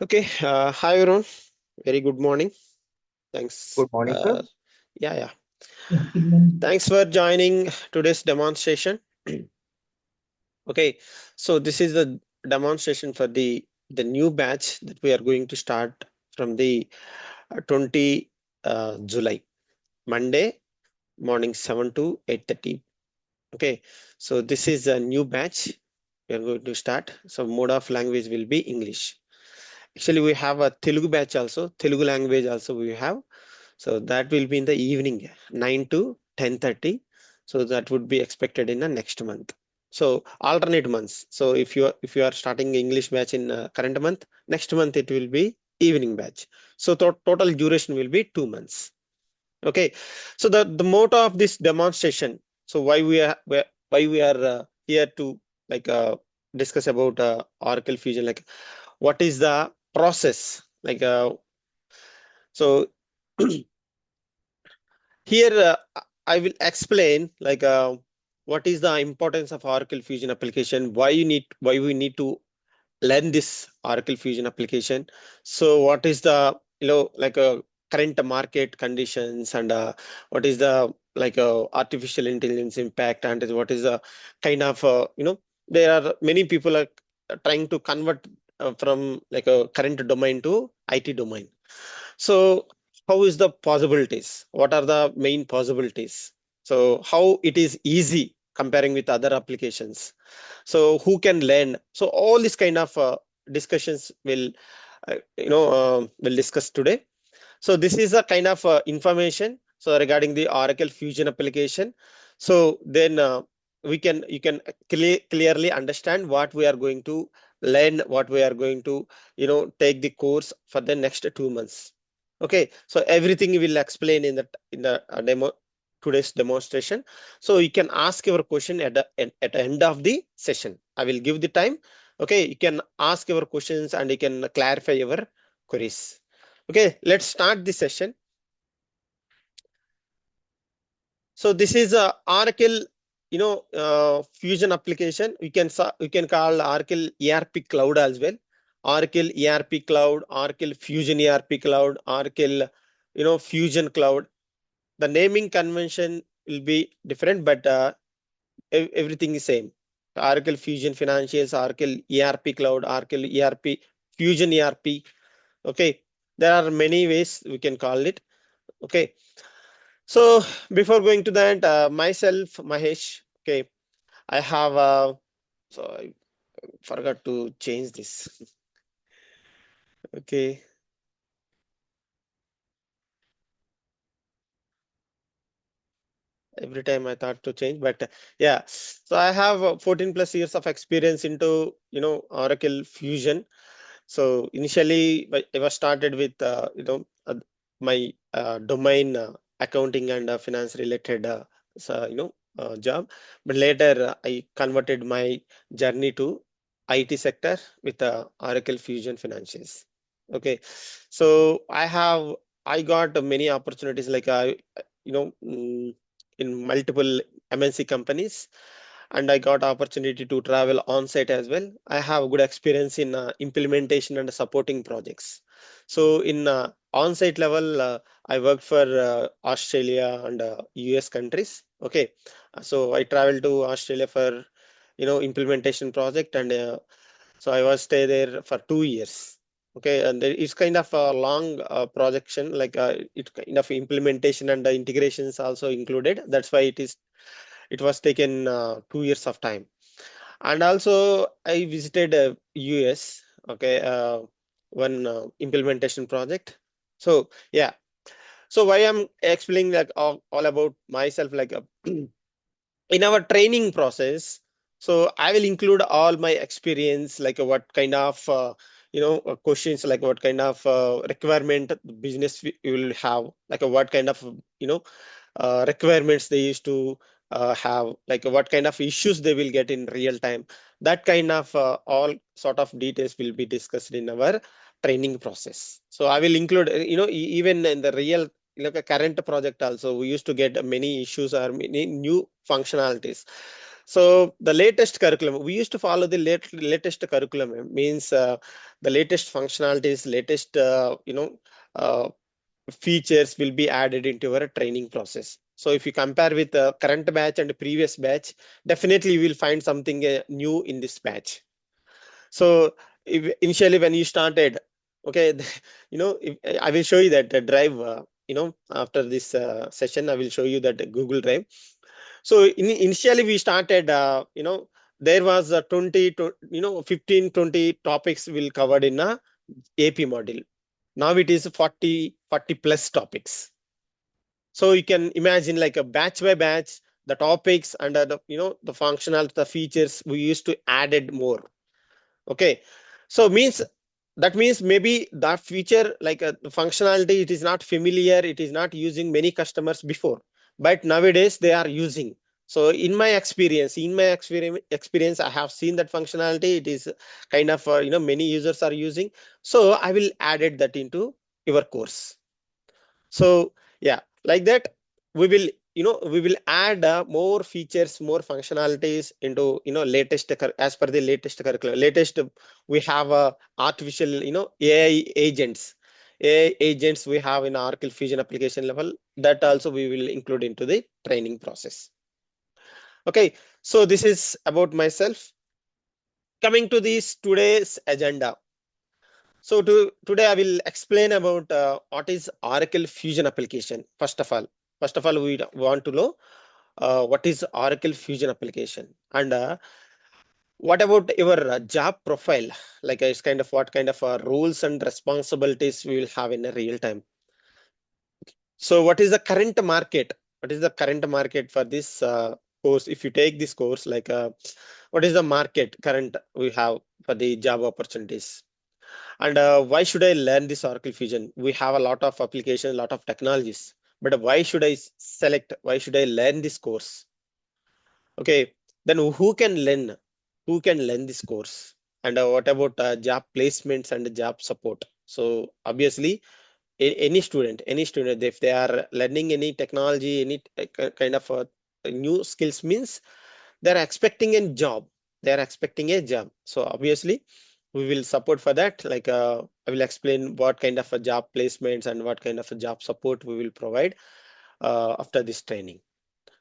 Okay, hi everyone. Very good morning. Thanks. Good morning, sir. Yeah. Good morning. Thanks for joining today's demonstration. Okay, so this is the demonstration for the new batch that we are going to start from the 20 July, Monday morning 7 to 8:30. Okay, so this is a new batch we are going to start. So mode of language will be English. Actually, we have a Telugu batch also, Telugu language also we have. So that will be in the evening, 9 to 10:30. So that would be expected in the next month. So alternate months. So if you are starting English batch in current month, next month it will be evening batch. So total duration will be 2 months. Okay. So the motto of this demonstration. So why we are here to like discuss about Oracle Fusion, like what is the process, like so here I will explain like what is the importance of Oracle Fusion application, why we need to learn this Oracle Fusion application. So what is the like current market conditions, and what is the like artificial intelligence impact, and what is the kind of there are many people are trying to convert from like a current domain to IT domain. So how is the possibilities? What are the main possibilities? So how it is easy comparing with other applications? So who can learn? So all these kind of discussions will discuss today. So this is a kind of information so regarding the Oracle Fusion application. So then you can clearly understand what we are going to learn, what we are going to take the course for the next 2 months. Okay, so everything we will explain in the demo today's demonstration. So you can ask your question at the end of the session. I will give the time. Okay, you can ask your questions and you can clarify your queries. Okay, let's start the session. So this is a Oracle, Fusion application. You can call Oracle ERP Cloud as well. Oracle ERP Cloud, Oracle Fusion ERP Cloud, Oracle, Fusion Cloud. The naming convention will be different, but everything is same. Oracle Fusion Financials, Oracle ERP Cloud, Oracle ERP Fusion ERP. Okay, there are many ways we can call it. Okay. So before going to that, myself, Mahesh, okay, I have, so I forgot to change this. Okay, every time I thought to change, but yeah, so I have 14 plus years of experience into, Oracle Fusion. So initially, I was started with, my domain accounting and finance related, job. But later, I converted my journey to IT sector with Oracle Fusion Financials. Okay, so I got many opportunities like you know mm, in multiple MNC companies, and I got opportunity to travel on site as well. I have good experience in implementation and supporting projects. So in on site level, I worked for Australia and US countries. Okay, so I traveled to Australia for implementation project, and so I was stay there for 2 years. Okay, and there is kind of a long projection, like it kind of implementation and integrations also included. That's why it was taken 2 years of time. And also I visited US. Okay, one implementation project. So yeah, so why I'm explaining like all about myself, like in our training process. So I will include all my experience, like what kind of questions, like what kind of requirement the business will have, like what kind of requirements they used to have, like what kind of issues they will get in real time. That kind of all sort of details will be discussed in our training process. So I will include even in the real, like a current project also, we used to get many issues or many new functionalities. So the latest curriculum, we used to follow the latest curriculum, means the latest functionalities, latest uh, features will be added into our training process. So if you compare with the current batch and previous batch, definitely you will find something new in this batch. So initially when you started, okay, I will show you that drive. After this session, I will show you that Google Drive. So initially we started, there was 20 to 15 20 topics will covered in a AP module. Now it is 40 plus topics. So you can imagine like a batch by batch, the topics and the functional, the features we used to added more. Okay, so means that means maybe that feature like the functionality, it is not familiar, it is not using many customers before, but nowadays they are using. So in my experience, I have seen that functionality, it is kind of many users are using. So I will added that into your course. So yeah, like that we will add more features, more functionalities into as per the latest curriculum. Latest we have artificial AI agents. AI agents we have in Oracle Fusion application level, that also we will include into the training process. Okay, so this is about myself. Coming to this today's agenda. So today I will explain about what is Oracle Fusion application. First of all, we want to know what is Oracle Fusion application, and what about your job profile? Like it's kind of what kind of roles and responsibilities we will have in a real time. So what is the current market? What is the current market for this course? If you take this course, like what is the market current we have for the job opportunities? And why should I learn this Oracle Fusion? We have a lot of applications, a lot of technologies. But why should I select? Why should I learn this course? Okay, then who can learn? Who can learn this course? And what about job placements and job support? So obviously, any student, if they are learning any technology, any kind of new skills, means they're expecting a job. They're expecting a job. So obviously, we will support for that. Like I will explain what kind of a job placements and what kind of a job support we will provide after this training.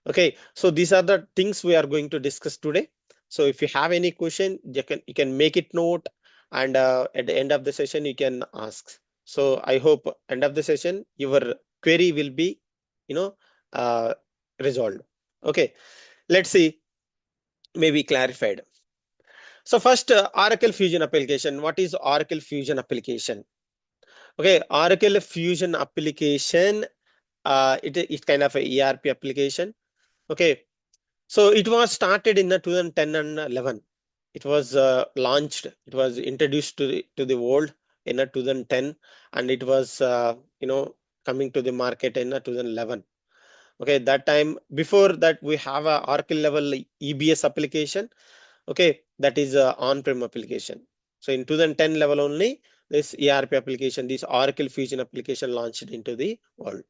Okay, so these are the things we are going to discuss today. So if you have any question, you can make it note, and at the end of the session you can ask. So I hope end of the session your query will be you know uh, resolved. Okay, let's see, maybe clarified. So first, Oracle Fusion application. What is Oracle Fusion application? Okay, Oracle Fusion application. It's kind of a ERP application. Okay, so it was started in the 2010 and 11. It was launched. It was introduced to the world in 2010, and it was coming to the market in 2011. Okay, that time before that we have a Oracle level EBS application. Okay, that is a on-prem application. So in 2010 level only, this ERP application, this Oracle Fusion application launched into the world.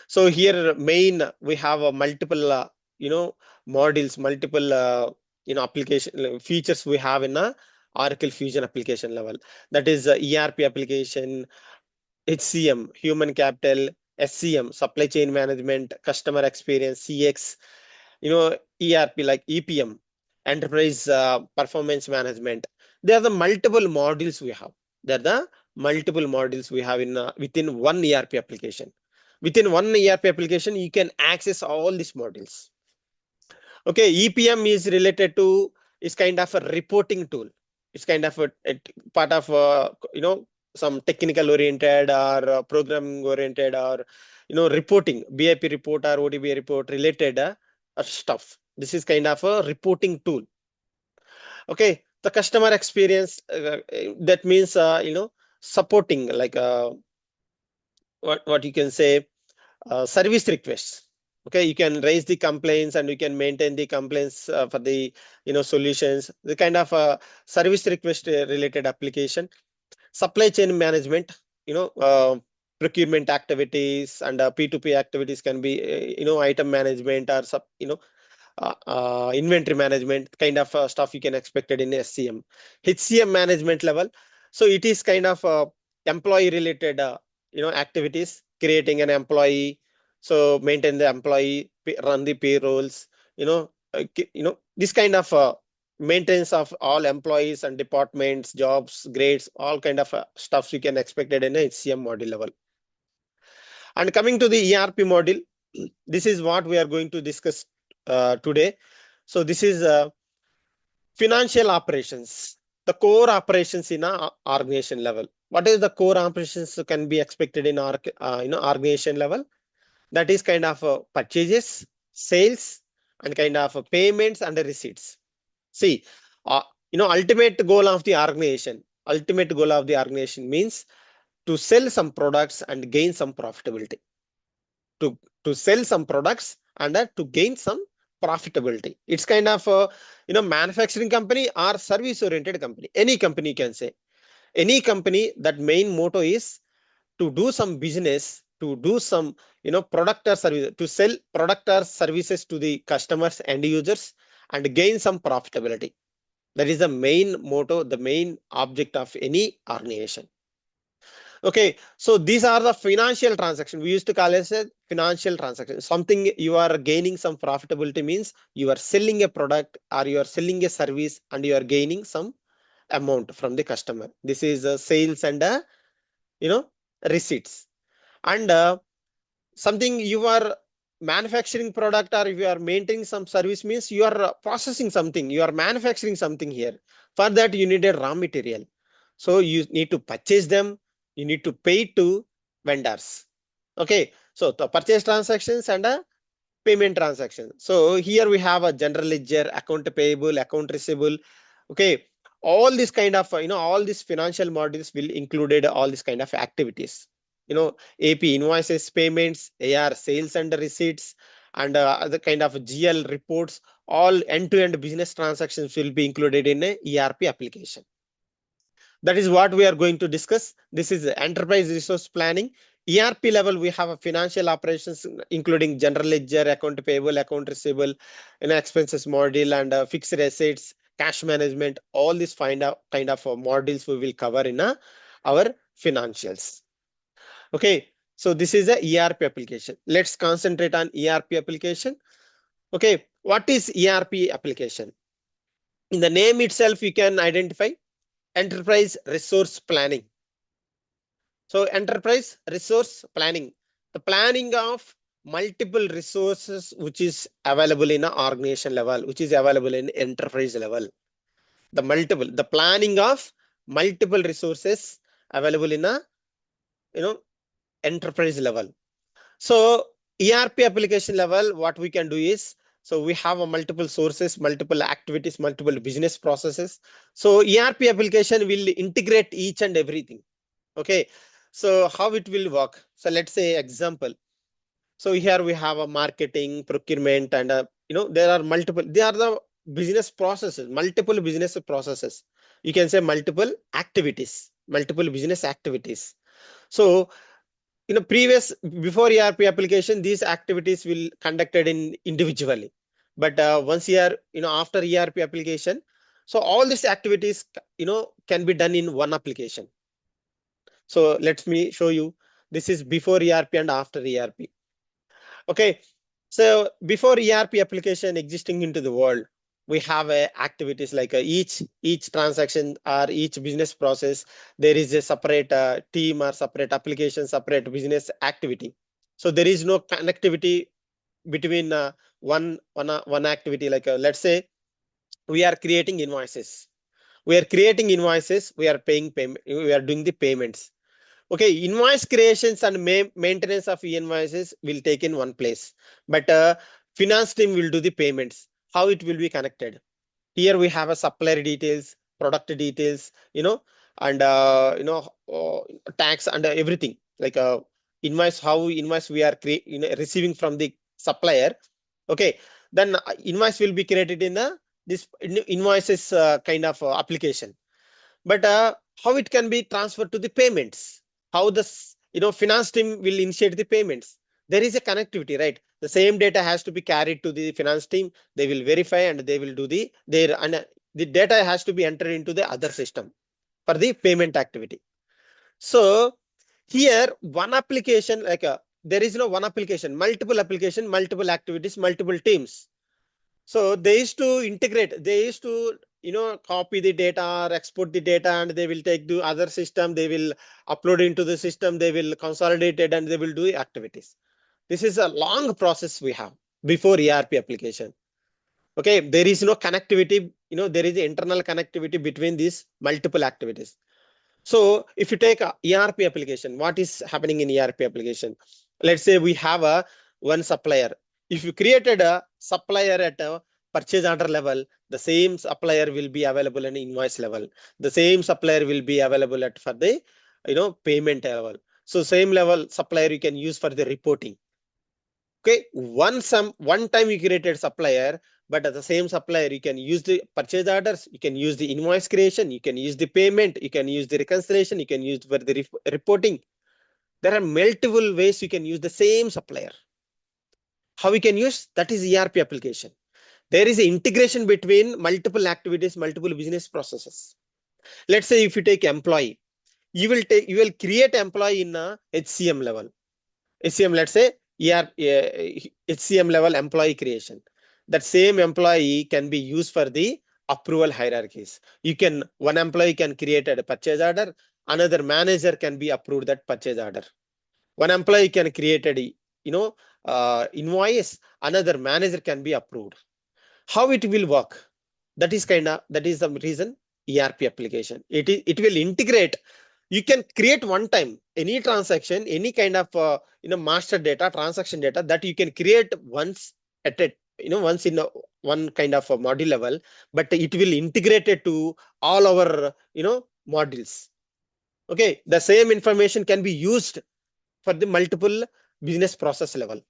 So here main we have a multiple modules, multiple application features we have in a Oracle Fusion application level. That is ERP application, HCM, human capital, SCM, supply chain management, customer experience, CX, ERP like EPM, enterprise performance management. There are the multiple modules we have. There are the multiple modules we have in within one ERP application. Within one ERP application, you can access all these modules. Okay, EPM is related to, is kind of a reporting tool. It's kind of a part of some technical oriented or programming oriented or reporting, BIP report or ODB report related stuff. This is kind of a reporting tool. Okay, the customer experience, that means supporting, like what you can say, service requests. Okay, you can raise the complaints and you can maintain the complaints for the solutions, the kind of service request related application. Supply chain management, procurement activities and P2P activities can be item management or inventory management kind of stuff you can expect it in SCM. HCM management level. So it is kind of employee related, activities, creating an employee, so maintain the employee, run the payrolls, this kind of maintenance of all employees and departments, jobs, grades, all kind of stuff you can expect it in a HCM module level. And coming to the ERP module, this is what we are going to discuss today. So this is financial operations, the core operations in a organization level. What is the core operations can be expected in our organization level? That is kind of purchases, sales, and kind of payments and receipts. See, uh, ultimate goal of the organization. Ultimate goal of the organization means to sell some products and gain some profitability. To sell some products and to gain some profitability. It's kind of a manufacturing company or service oriented company. Any company you can say. Any company that main motto is to do some business, to do some product or service, to sell product or services to the customers and users and gain some profitability. That is the main motto, the main object of any organization. Okay, so these are the financial transactions. We used to call it a financial transaction. Something you are gaining some profitability means you are selling a product or you are selling a service and you are gaining some amount from the customer. This is sales and you know receipts. And something you are manufacturing product or if you are maintaining some service means you are processing something, you are manufacturing something here. For that you need a raw material, so you need to purchase them, you need to pay to vendors. Okay, so the purchase transactions and a payment transaction. So here we have a general ledger, account payable, account receivable. Okay, all this kind of all these financial modules will included all these kind of activities. AP invoices, payments, AR sales and receipts, and other kind of GL reports. All end-to-end business transactions will be included in a ERP application. That is what we are going to discuss. This is enterprise resource planning. ERP level, we have a financial operations, including general ledger, account payable, account receivable, expenses module, and fixed assets, cash management. All these kind of modules we will cover in our financials. Okay, so this is a ERP application. Let's concentrate on ERP application. Okay, what is ERP application? In the name itself, you can identify enterprise resource planning. So enterprise resource planning, the planning of multiple resources which is available in an organization level, which is available in enterprise level. The planning of multiple resources available in a enterprise level. So ERP application level, what we can do is, so we have a multiple sources, multiple activities, multiple business processes. So ERP application will integrate each and everything. Okay, so how it will work? So let's say example. So here we have a marketing, procurement, and there are multiple. They are the business processes, multiple business processes. You can say multiple activities, multiple business activities. So before ERP application, these activities will conducted in individually. But once after ERP application, so all these activities can be done in one application. So let me show you. This is before ERP and after ERP. Okay. So before ERP application existing into the world, we have activities like each transaction or each business process. There is a separate team or separate application, separate business activity. So there is no connectivity between one activity. Like let's say we are creating invoices. We are creating invoices. We are paying payment. We are doing the payments. Okay, invoice creations and maintenance of invoices will take in one place, but finance team will do the payments. How it will be connected? Here we have a supplier details, product details, and tax and everything. Like invoice, how invoice we are receiving from the supplier. Okay, then invoice will be created in this invoices kind of application. But how it can be transferred to the payments? How the finance team will initiate the payments? There is a connectivity, right? The same data has to be carried to the finance team. They will verify and they will do the data has to be entered into the other system for the payment activity. So here one application, there is no one application, multiple application, multiple activities, multiple teams. So they used to integrate, they used to, copy the data or export the data, and they will take the other system, they will upload into the system, they will consolidate it, and they will do activities. This is a long process we have before ERP application. Okay, there is no connectivity, there is internal connectivity between these multiple activities. So if you take a ERP application, what is happening in ERP application? Let's say we have a one supplier. If you created a supplier at a purchase order level, the same supplier will be available in invoice level. The same supplier will be available at for the payment level. So same level supplier you can use for the reporting. Okay, one time you created supplier, but as the same supplier, you can use the purchase orders, you can use the invoice creation, you can use the payment, you can use the reconciliation, you can use for the reporting. There are multiple ways you can use the same supplier. How we can use that is ERP application. There is an integration between multiple activities, multiple business processes. Let's say if you take employee, you will create employee in a HCM level. HCM, let's say HCM level employee creation. That same employee can be used for the approval hierarchies. One employee can create a purchase order, another manager can be approved that purchase order. One employee can create invoice, another manager can be approved. How it will work? That is the reason ERP application. It will integrate. You can create one time any transaction, any kind of master data, transaction data that you can create once at it, once in one kind of a module level, but it will integrate it to all our modules. Okay, the same information can be used for the multiple business process level.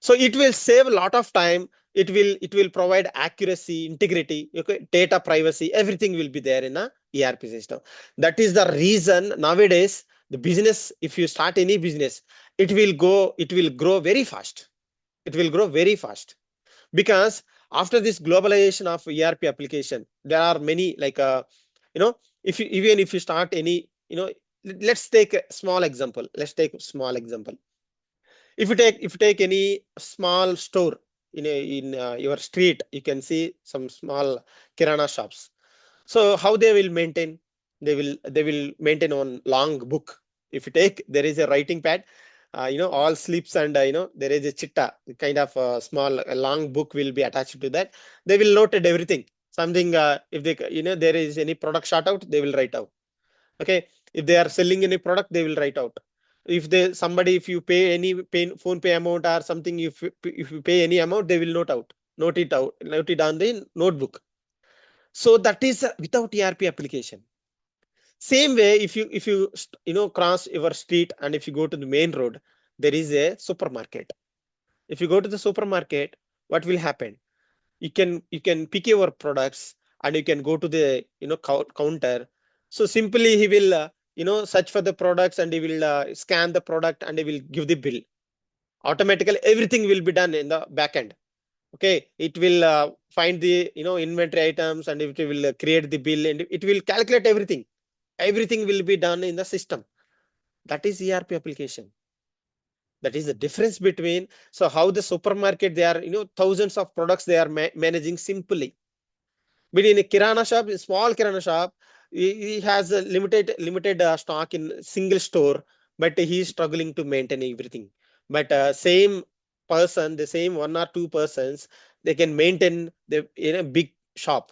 So it will save a lot of time. It will provide accuracy, integrity, okay, data privacy, everything will be there in a ERP system. That is the reason nowadays the business, if you start any business, it will grow very fast. It will grow very fast because after this globalization of ERP application, there are many even if you start any, let's take a small example. Let's take a small example. If you take any small store in your street, you can see some small kirana shops. So how they will maintain? They will maintain on long book. If you take, there is a writing pad, all slips, and there is a chitta kind of small long book will be attached to that. They will note everything. Something, if they there is any product short out, they will write out. Okay, if they are selling any product, they will write out. If you pay any phone pay amount or something, if you pay any amount, they will note it on the notebook. So that is without ERP application. Same way, if you cross your street and if you go to the main road, there is a supermarket. If you go to the supermarket, what will happen? You can pick your products and you can go to the counter. So simply he will search for the products, and he will scan the product, and he will give the bill. Automatically everything will be done in the back end. Okay, it will find the inventory items, and it will create the bill, and it will calculate everything. Everything will be done in the system. That is ERP application. That is the difference between. So how the supermarket, they are thousands of products they are managing simply. But in a kirana shop, a small kirana shop, he has a limited stock in single store, but he is struggling to maintain everything. But same person, the same one or two persons, they can maintain the big shop.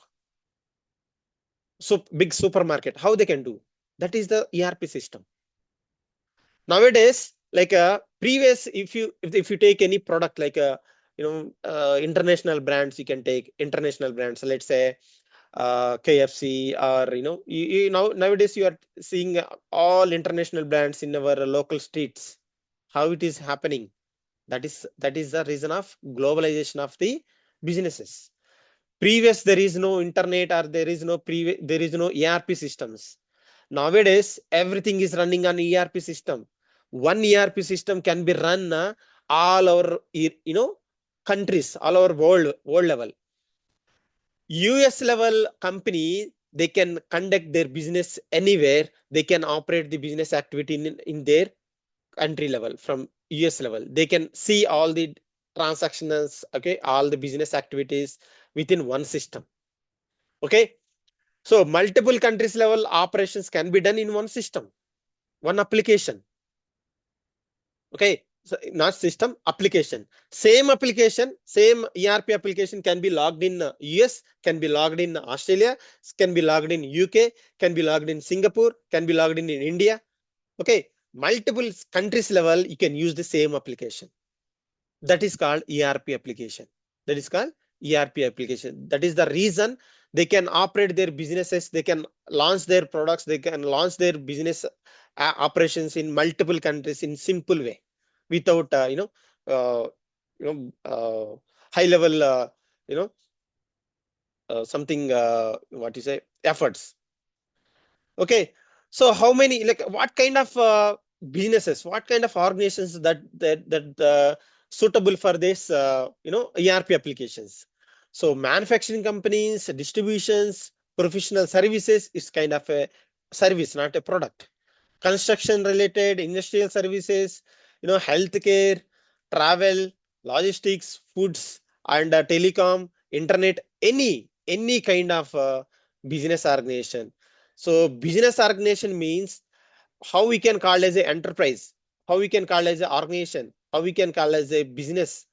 So big supermarket. How they can do? That is the ERP system. Nowadays, like previous, if you take any product like international brands, you can take international brands. Let's say KFC, or nowadays you are seeing all international brands in our local streets. How it is happening? That is the reason of globalization of the businesses. Previous, there is no internet, or there is no ERP systems. Nowadays everything is running on ERP system. One ERP system can be run all our countries, all our world level. US level company, they can conduct their business anywhere. They can operate the business activity in their country level. From US level, they can see all the transactions, okay, all the business activities within one system. Okay, so multiple countries level operations can be done in one system, one application. Okay, so not system, application. Same application, same ERP application can be logged in US, can be logged in Australia, can be logged in UK, can be logged in Singapore, can be logged in India. Okay, multiple countries level, you can use the same application. That is called ERP application. That is called ERP application. That is the reason they can operate their businesses, they can launch their products, they can launch their business operations in multiple countries in simple way, without uh, you know high level you know something what you say, efforts. Okay, so how many, like what kind of businesses, what kind of organizations that suitable for this ERP applications? So manufacturing companies, distributions, professional services is kind of a service, not a product. Construction related, industrial services, healthcare, travel, logistics, foods, and telecom, internet, any kind of business organization. So business organization means how we can call as a enterprise, how we can call as a organization, how we can call as a business.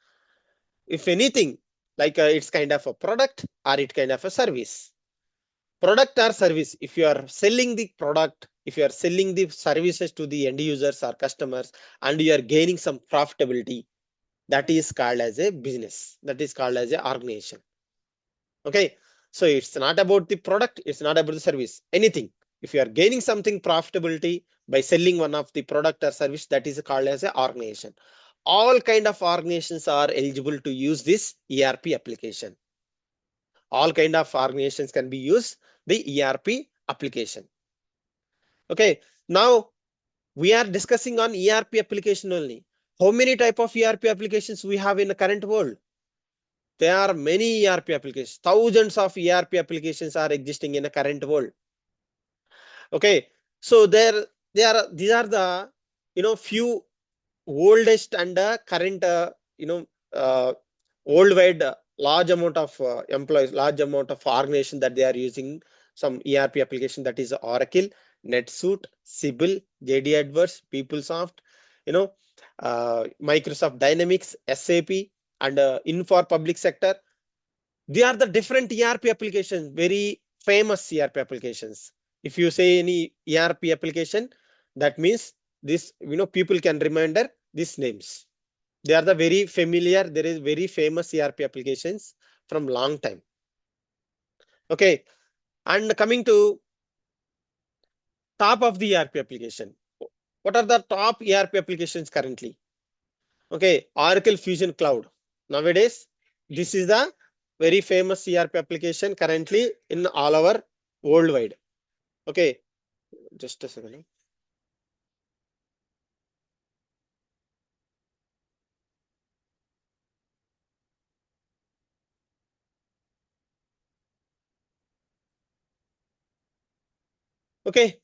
If anything, like it's kind of a product or it kind of a service. Product or service. If you are selling the product, if you are selling the services to the end users or customers, and you are gaining some profitability, that is called as a business. That is called as a organization. Okay, so it's not about the product, it's not about the service, anything. If you are gaining something profitability by selling one of the product or service, that is called as a organization. All kind of organizations are eligible to use this ERP application. All kind of organizations can be used the ERP application. Okay, now we are discussing on ERP application only. How many type of ERP applications we have in the current world? There are many ERP applications. Thousands of ERP applications are existing in the current world. Okay, so these are the few oldest and current worldwide large amount of employees, large amount of organization that they are using some ERP application, that is Oracle, NetSuite, Sibyl, JD Edwards, PeopleSoft, Microsoft Dynamics, SAP, and Infor public sector. They are the different ERP applications, very famous ERP applications. If you say any ERP application, that means this, people can remember these names. They are the very familiar, there is very famous ERP applications from long time. Okay, and coming to top of the ERP application. What are the top ERP applications currently? Okay, Oracle Fusion Cloud. Nowadays, this is the very famous ERP application currently in all over worldwide. Okay, just a second. Okay,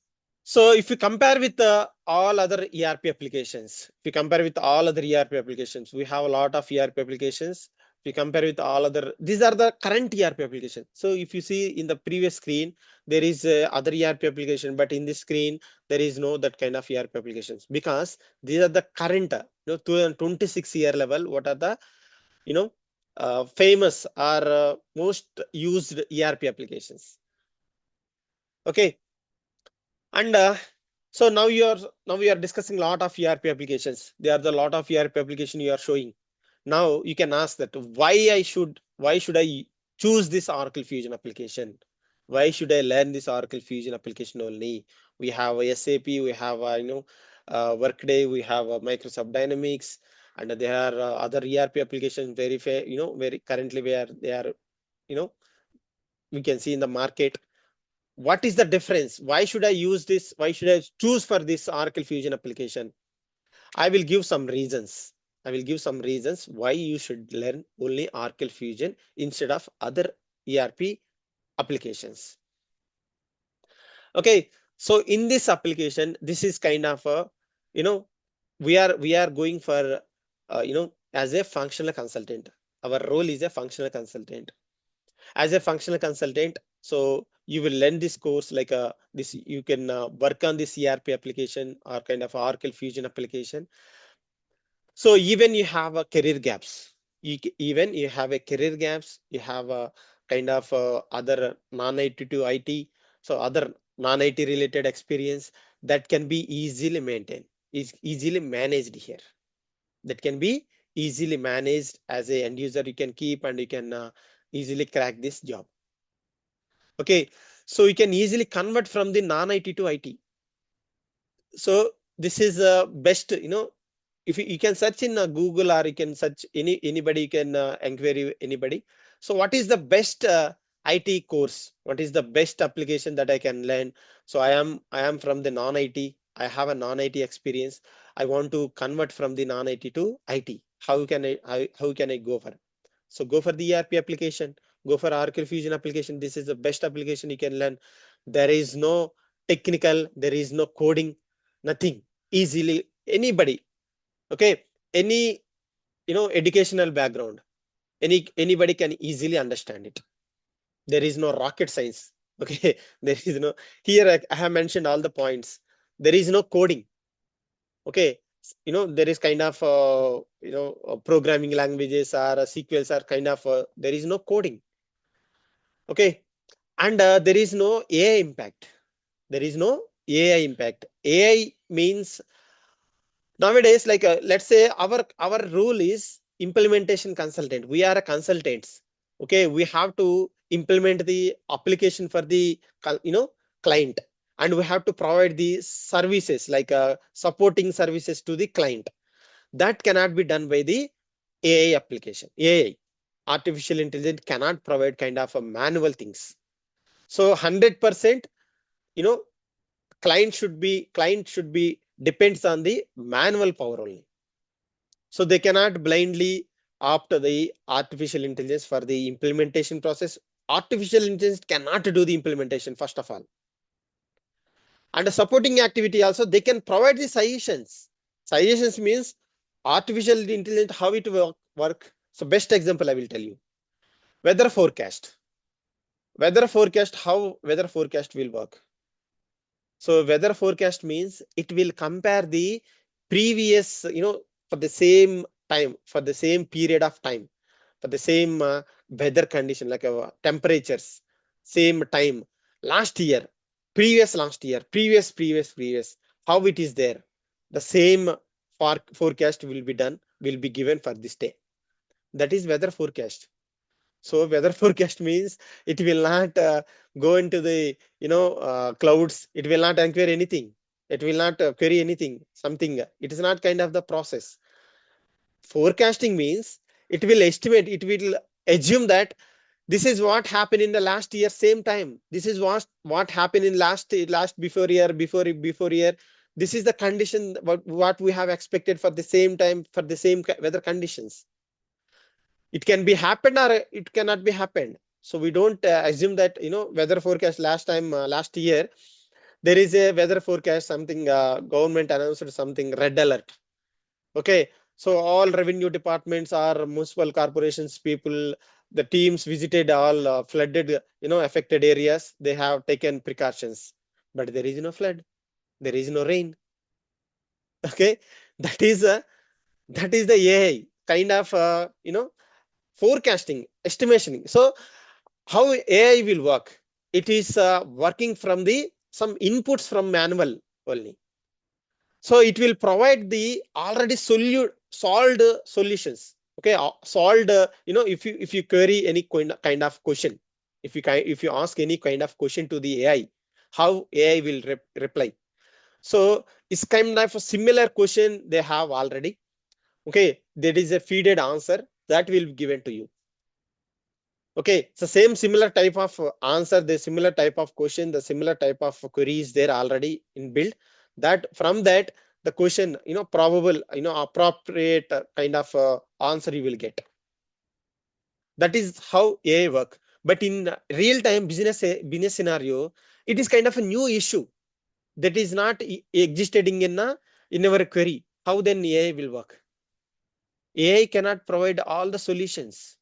so if you compare with all other ERP applications, if you compare with all other ERP applications, we have a lot of ERP applications. If you compare with all other, these are the current ERP applications. So if you see in the previous screen, there is other ERP application, but in this screen, there is no that kind of ERP applications, because these are the current, 2026 year level. What are the, famous or most used ERP applications? Okay, and so now we are discussing a lot of ERP applications. There are the lot of ERP application you are showing. Now you can ask that why should I choose this Oracle Fusion application? Why should I learn this Oracle Fusion application only? We have a SAP, we have Workday, we have Microsoft Dynamics, and there are other ERP applications very very currently where they are you know we can see in the market. What is the difference? Why should I use this? Why should I choose for this Oracle Fusion application? I will give some reasons. I will give some reasons why you should learn only Oracle Fusion instead of other ERP applications. Okay, so in this application, this is kind of a, you know, we are going for, as a functional consultant. Our role is a functional consultant. As a functional consultant, so you will learn this course like this. You can work on this ERP application or kind of Oracle Fusion application. So even you have a career gaps. Even you have a career gaps. You have a kind of other non-IT to IT. So other non-IT related experience that can be easily maintained, is easily managed here. That can be easily managed as a end user. You can keep and you can easily crack this job. Okay, so you can easily convert from the non-IT to IT. So this is best, if you can search in Google, or you can search anybody, you can inquiry anybody. So what is the best IT course? What is the best application that I can learn? So I am from the non-IT. I have a non-IT experience. I want to convert from the non-IT to IT. How can I go for? So go for the ERP application. Go for Oracle Fusion application. This is the best application you can learn. There is no technical. There is no coding. Nothing. Easily anybody. Okay, any educational background, anybody can easily understand it. There is no rocket science. Okay, there is no, here I have mentioned all the points. There is no coding. Okay, there is kind of programming languages or sequels are kind of there is no coding. Okay, and there is no AI impact. There is no AI impact. AI means nowadays, like let's say our role is implementation consultant. We are a consultants. Okay, we have to implement the application for the client, and we have to provide the services like supporting services to the client. That cannot be done by the AI application. AI, artificial intelligence, cannot provide kind of a manual things. So 100%, you know client should be depends on the manual power only. So they cannot blindly opt the artificial intelligence for the implementation process. Artificial intelligence cannot do the implementation, first of all. And a supporting activity also, they can provide the suggestions. Suggestions means artificial intelligence, how it work. So best example I will tell you. Weather forecast. How weather forecast will work. So weather forecast means it will compare the previous, for the same time, for the same period of time, for the same weather condition, like temperatures, same time, last year, previous last year, previous, how it is there. The same forecast will be done, will be given for this day. That is weather forecast. So weather forecast means it will not go into the clouds. It will not inquire anything. It will not query anything. Something. It is not kind of the process. Forecasting means it will estimate. It will assume that this is what happened in the last year, same time. This is what happened in last before year. This is the condition what we have expected for the same time, for the same weather conditions. It can be happened or it cannot be happened. So we don't assume that weather forecast last year there is a weather forecast, something government announced something red alert. Okay, so all revenue departments or municipal corporations people, the teams visited all flooded affected areas. They have taken precautions, but there is no flood, there is no rain. Okay, that is the AI kind of forecasting, estimation. So how AI will work? It is working from the some inputs from manual only. So it will provide the already solved solutions. Okay, solved. If you query any kind of question, if you ask any kind of question to the AI, how AI will reply. So it's kind of a similar question they have already. Okay, there is a feeded answer that will be given to you. Okay, so similar type of answer, the similar type of question, the similar type of query is there already in build. That from that the question, probable, appropriate kind of answer you will get. That is how AI work. But in real time business scenario, it is kind of a new issue that is not existing in our query. How then AI will work? AI cannot provide all the solutions.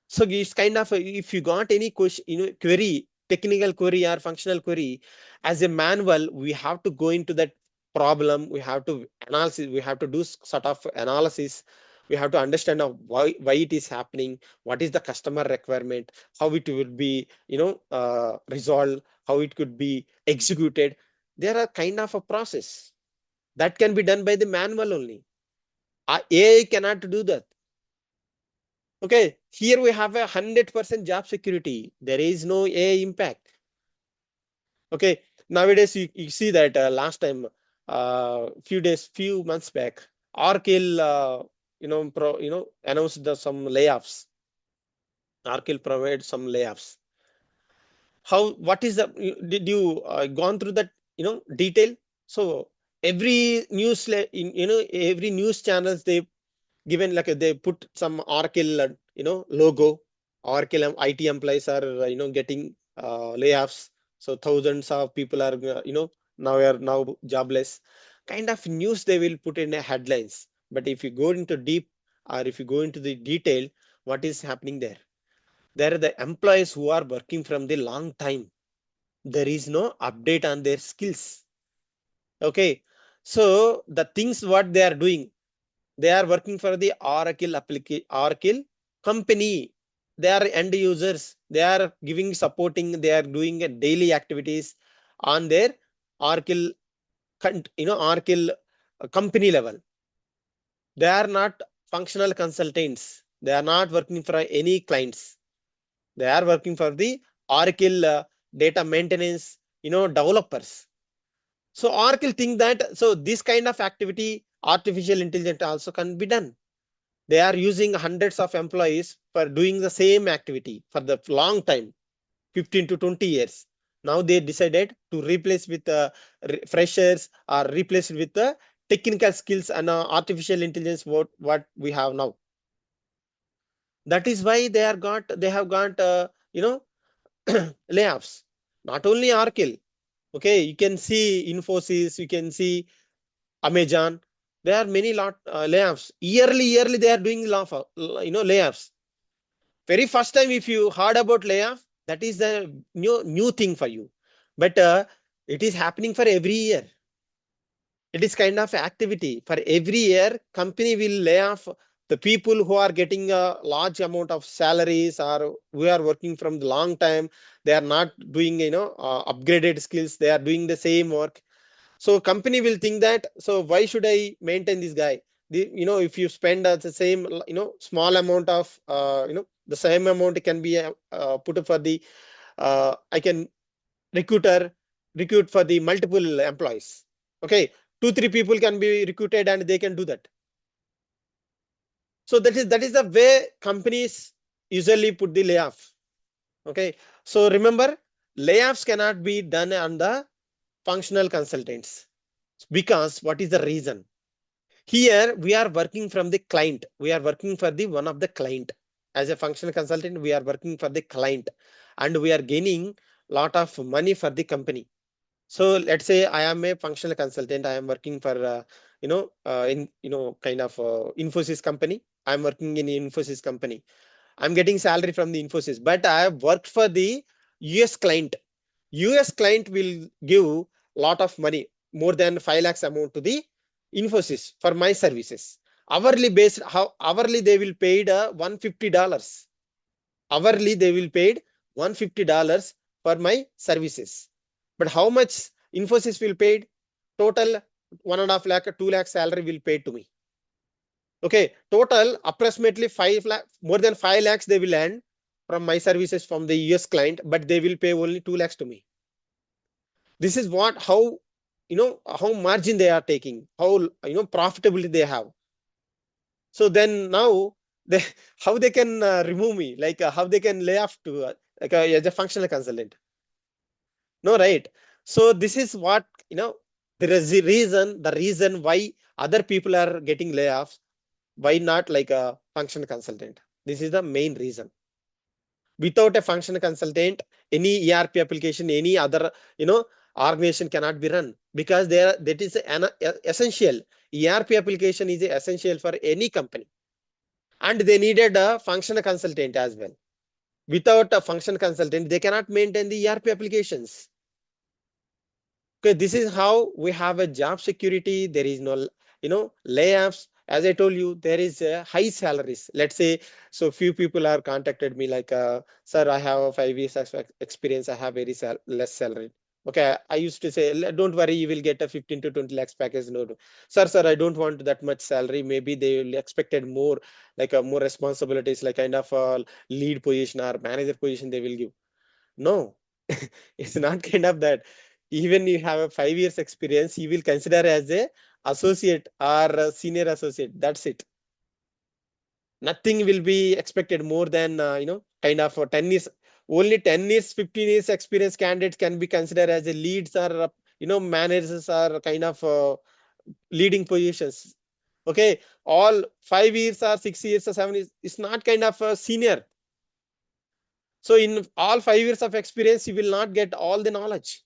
So it's kind of if you got any question, query, technical query or functional query, as a manual, we have to go into that problem. We have to analysis. We have to do sort of analysis. We have to understand why it is happening. What is the customer requirement? How it will be, resolved. How it could be executed. There are kind of a process that can be done by the manual only. AI cannot do that. Okay, here we have 100% job security. There is no AI impact. Okay, nowadays you see that last time, few months back, Oracle, announced some layoffs. Oracle provide some layoffs. What is the, did you gone through that, detail? So every news, every news channels, they given like they put some Oracle, logo. Oracle IT employees are, getting layoffs. So thousands of people are, now jobless. Kind of news they will put in a headlines. But if you go into deep, or if you go into the detail, what is happening there? There are the employees who are working from the long time. There is no update on their skills. Okay, so the things what they are doing, they are working for the Oracle company. They are end users. They are giving supporting. They are doing a daily activities on their Oracle, Oracle company level. They are not functional consultants. They are not working for any clients. They are working for the Oracle data maintenance, developers. So Oracle think that, so this kind of activity, artificial intelligence also can be done. They are using hundreds of employees for doing the same activity for the long time, 15 to 20 years. Now they decided to replace with freshers, or replace with the technical skills and artificial intelligence, what we have now. That is why they have got layoffs. Not only Oracle. Okay, you can see Infosys, you can see Amazon. There are many lot layoffs. Yearly they are doing layoffs. Very first time if you heard about layoff, that is the new thing for you. But it is happening for every year. It is kind of activity for every year. Company will lay off the people who are getting a large amount of salaries, or who are working from the long time. They are not doing upgraded skills. They are doing the same work. So company will think that, so why should I maintain this guy? If you spend the same, small amount of, the same amount can be put for the, I can recruit for the multiple employees. Okay, 2-3 people can be recruited and they can do that. So that is the way companies usually put the layoff. Okay, so remember, layoffs cannot be done on the functional consultants, because what is the reason? Here we are working from the client. We are working for the one of the client. As a functional consultant, we are working for the client, and we are gaining lot of money for the company. So let's say I am a functional consultant. I am working for in kind of Infosys company. I am working in Infosys company. I'm getting salary from the Infosys, but I have worked for the US client. US client will give lot of money, more than 5 lakhs amount to the Infosys for my services. Hourly based, how hourly they will paid $150. Hourly they will paid $150 for my services. But how much Infosys will paid? Total 1.5 lakh, 2 lakh salary will pay to me. Okay, total approximately 5 lakh, more than 5 lakhs they will earn from my services from the US client, but they will pay only 2 lakhs to me. This is how how margin they are taking, how profitability they have. So then now they how they can remove me, like how they can lay off to like as a functional consultant. No, right? So this is what There is the reason why other people are getting layoffs. Why not like a function consultant? This is the main reason. Without a function consultant, any ERP application, any other, organization cannot be run, because that is an essential. ERP application is essential for any company, and they needed a function consultant as well. Without a function consultant, they cannot maintain the ERP applications. Okay, this is how we have a job security. There is no, layoffs. As I told you, there is high salaries. Let's say, so few people are contacted me like, sir, I have a 5 years experience. I have very less salary. Okay, I used to say, don't worry, you will get a 15 to 20 lakhs package. No, no. Sir, I don't want that much salary. Maybe they will expected more, like more responsibilities, like kind of a lead position or manager position they will give. No, it's not kind of that. Even you have a 5 years experience, you will consider as a associate or a senior associate. That's it. Nothing will be expected more than kind of 10 years. Only 10 years, 15 years experience candidates can be considered as a leads or managers or kind of leading positions. Okay, all 5 years or 6 years or 7 years, it's not kind of a senior. So in all 5 years of experience, you will not get all the knowledge.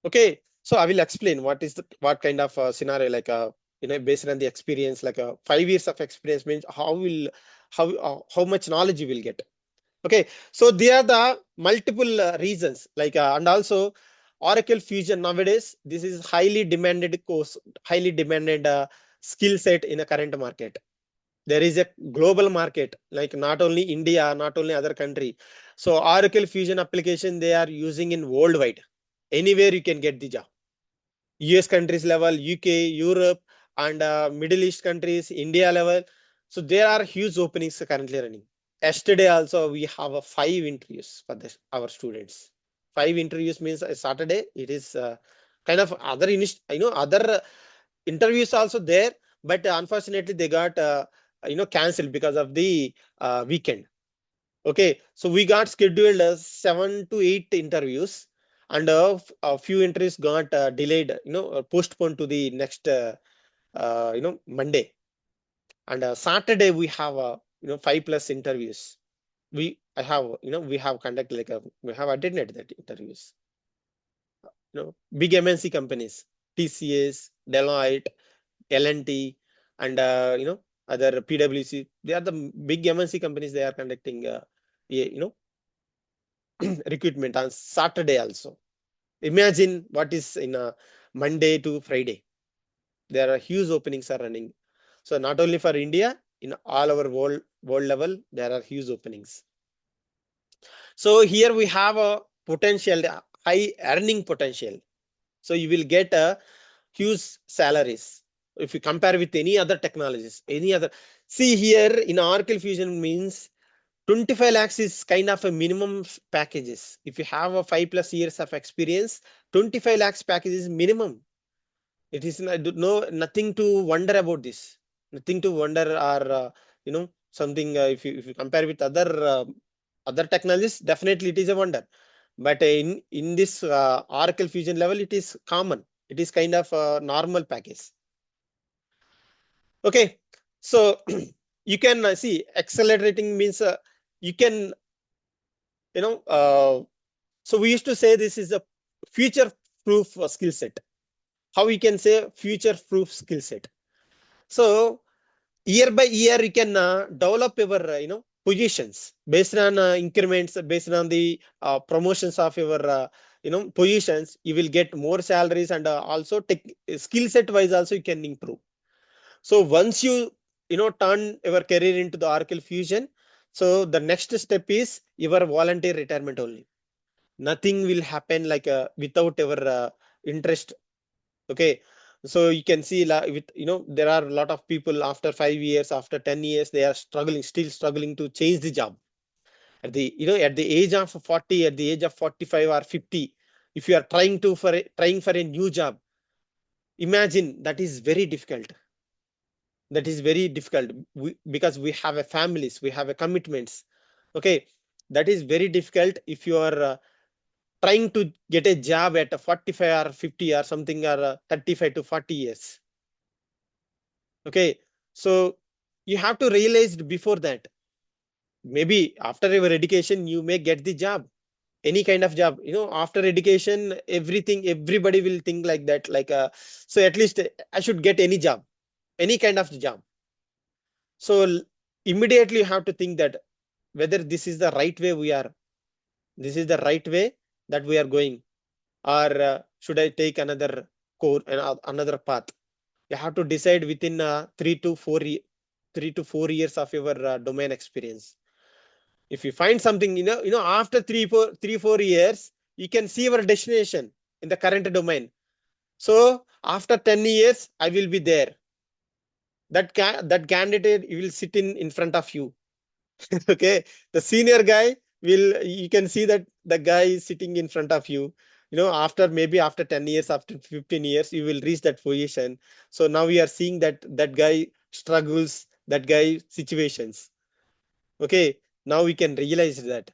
Okay, so I will explain what kind of scenario, like based on the experience, like 5 years of experience means how much knowledge you will get. Okay, so there are the multiple reasons, like and also Oracle Fusion nowadays, this is highly demanded course, highly demanded skill set in the current market. There is a global market, like not only India, not only other country. So Oracle Fusion application they are using in worldwide. Anywhere you can get the job. US countries level, UK, Europe, and Middle East countries, India level. So there are huge openings currently running. Yesterday also we have 5 interviews for our students. 5 interviews means Saturday. It is kind of other other interviews also there, but unfortunately they got cancelled because of the weekend. Okay, so we got scheduled 7 to 8 interviews, and a few interviews got delayed, postponed to the next, Monday. And Saturday we have 5+ interviews. We have conducted like we have attended that interviews. Big MNC companies, TCS, Deloitte, L&T, and other PwC. They are the big MNC companies. They are conducting, recruitment on Saturday also. Imagine what is in Monday to Friday. There are huge openings are running. So not only for India, in all our world level, there are huge openings. So here we have a potential, high earning potential. So you will get a huge salaries if you compare with any other technologies, any other. See here in Oracle Fusion means 25 lakhs is kind of a minimum packages. If you have a 5+ years of experience, 25 lakhs package is minimum. It is nothing to wonder about this. Nothing to wonder, or something. If you compare with other technologies, definitely it is a wonder. But in this Oracle Fusion level, it is common. It is kind of a normal package. Okay, so you can see accelerating means you can you know so we used to say this is a future proof skill set. How we can say future proof skill set? So year by year you can develop your positions based on increments, based on the promotions of your positions. You will get more salaries, and also skill set wise also you can improve. So once you turn your career into the Oracle Fusion, so the next step is your volunteer retirement only. Nothing will happen like without your interest. Okay, so you can see with there are a lot of people after 5 years, after 10 years, they are still struggling to change the job. At the at the age of 40, at the age of 45 or 50, if you are trying for a new job, imagine that is very difficult. That is very difficult. Because we have a families, we have a commitments. Okay, that is very difficult if you are trying to get a job at a 45 or 50 or something, or 35 to 40 years. Okay, so you have to realize before that. Maybe after your education, you may get the job, any kind of job. After education, everybody will think like that. So at least I should get any job, any kind of job. So immediately you have to think that whether this is the right way this is the right way that we are going, or should I take another core and another path. You have to decide within 3 to 4 years of your domain experience. If you find something, after 3 4 years, you can see your destination in the current domain. So after 10 years, I will be there. That candidate will sit in front of you. Okay, the senior guy you can see that the guy is sitting in front of you. After 10 years, after 15 years, you will reach that position. So now we are seeing that guy struggles, that guy situations. Okay, now we can realize that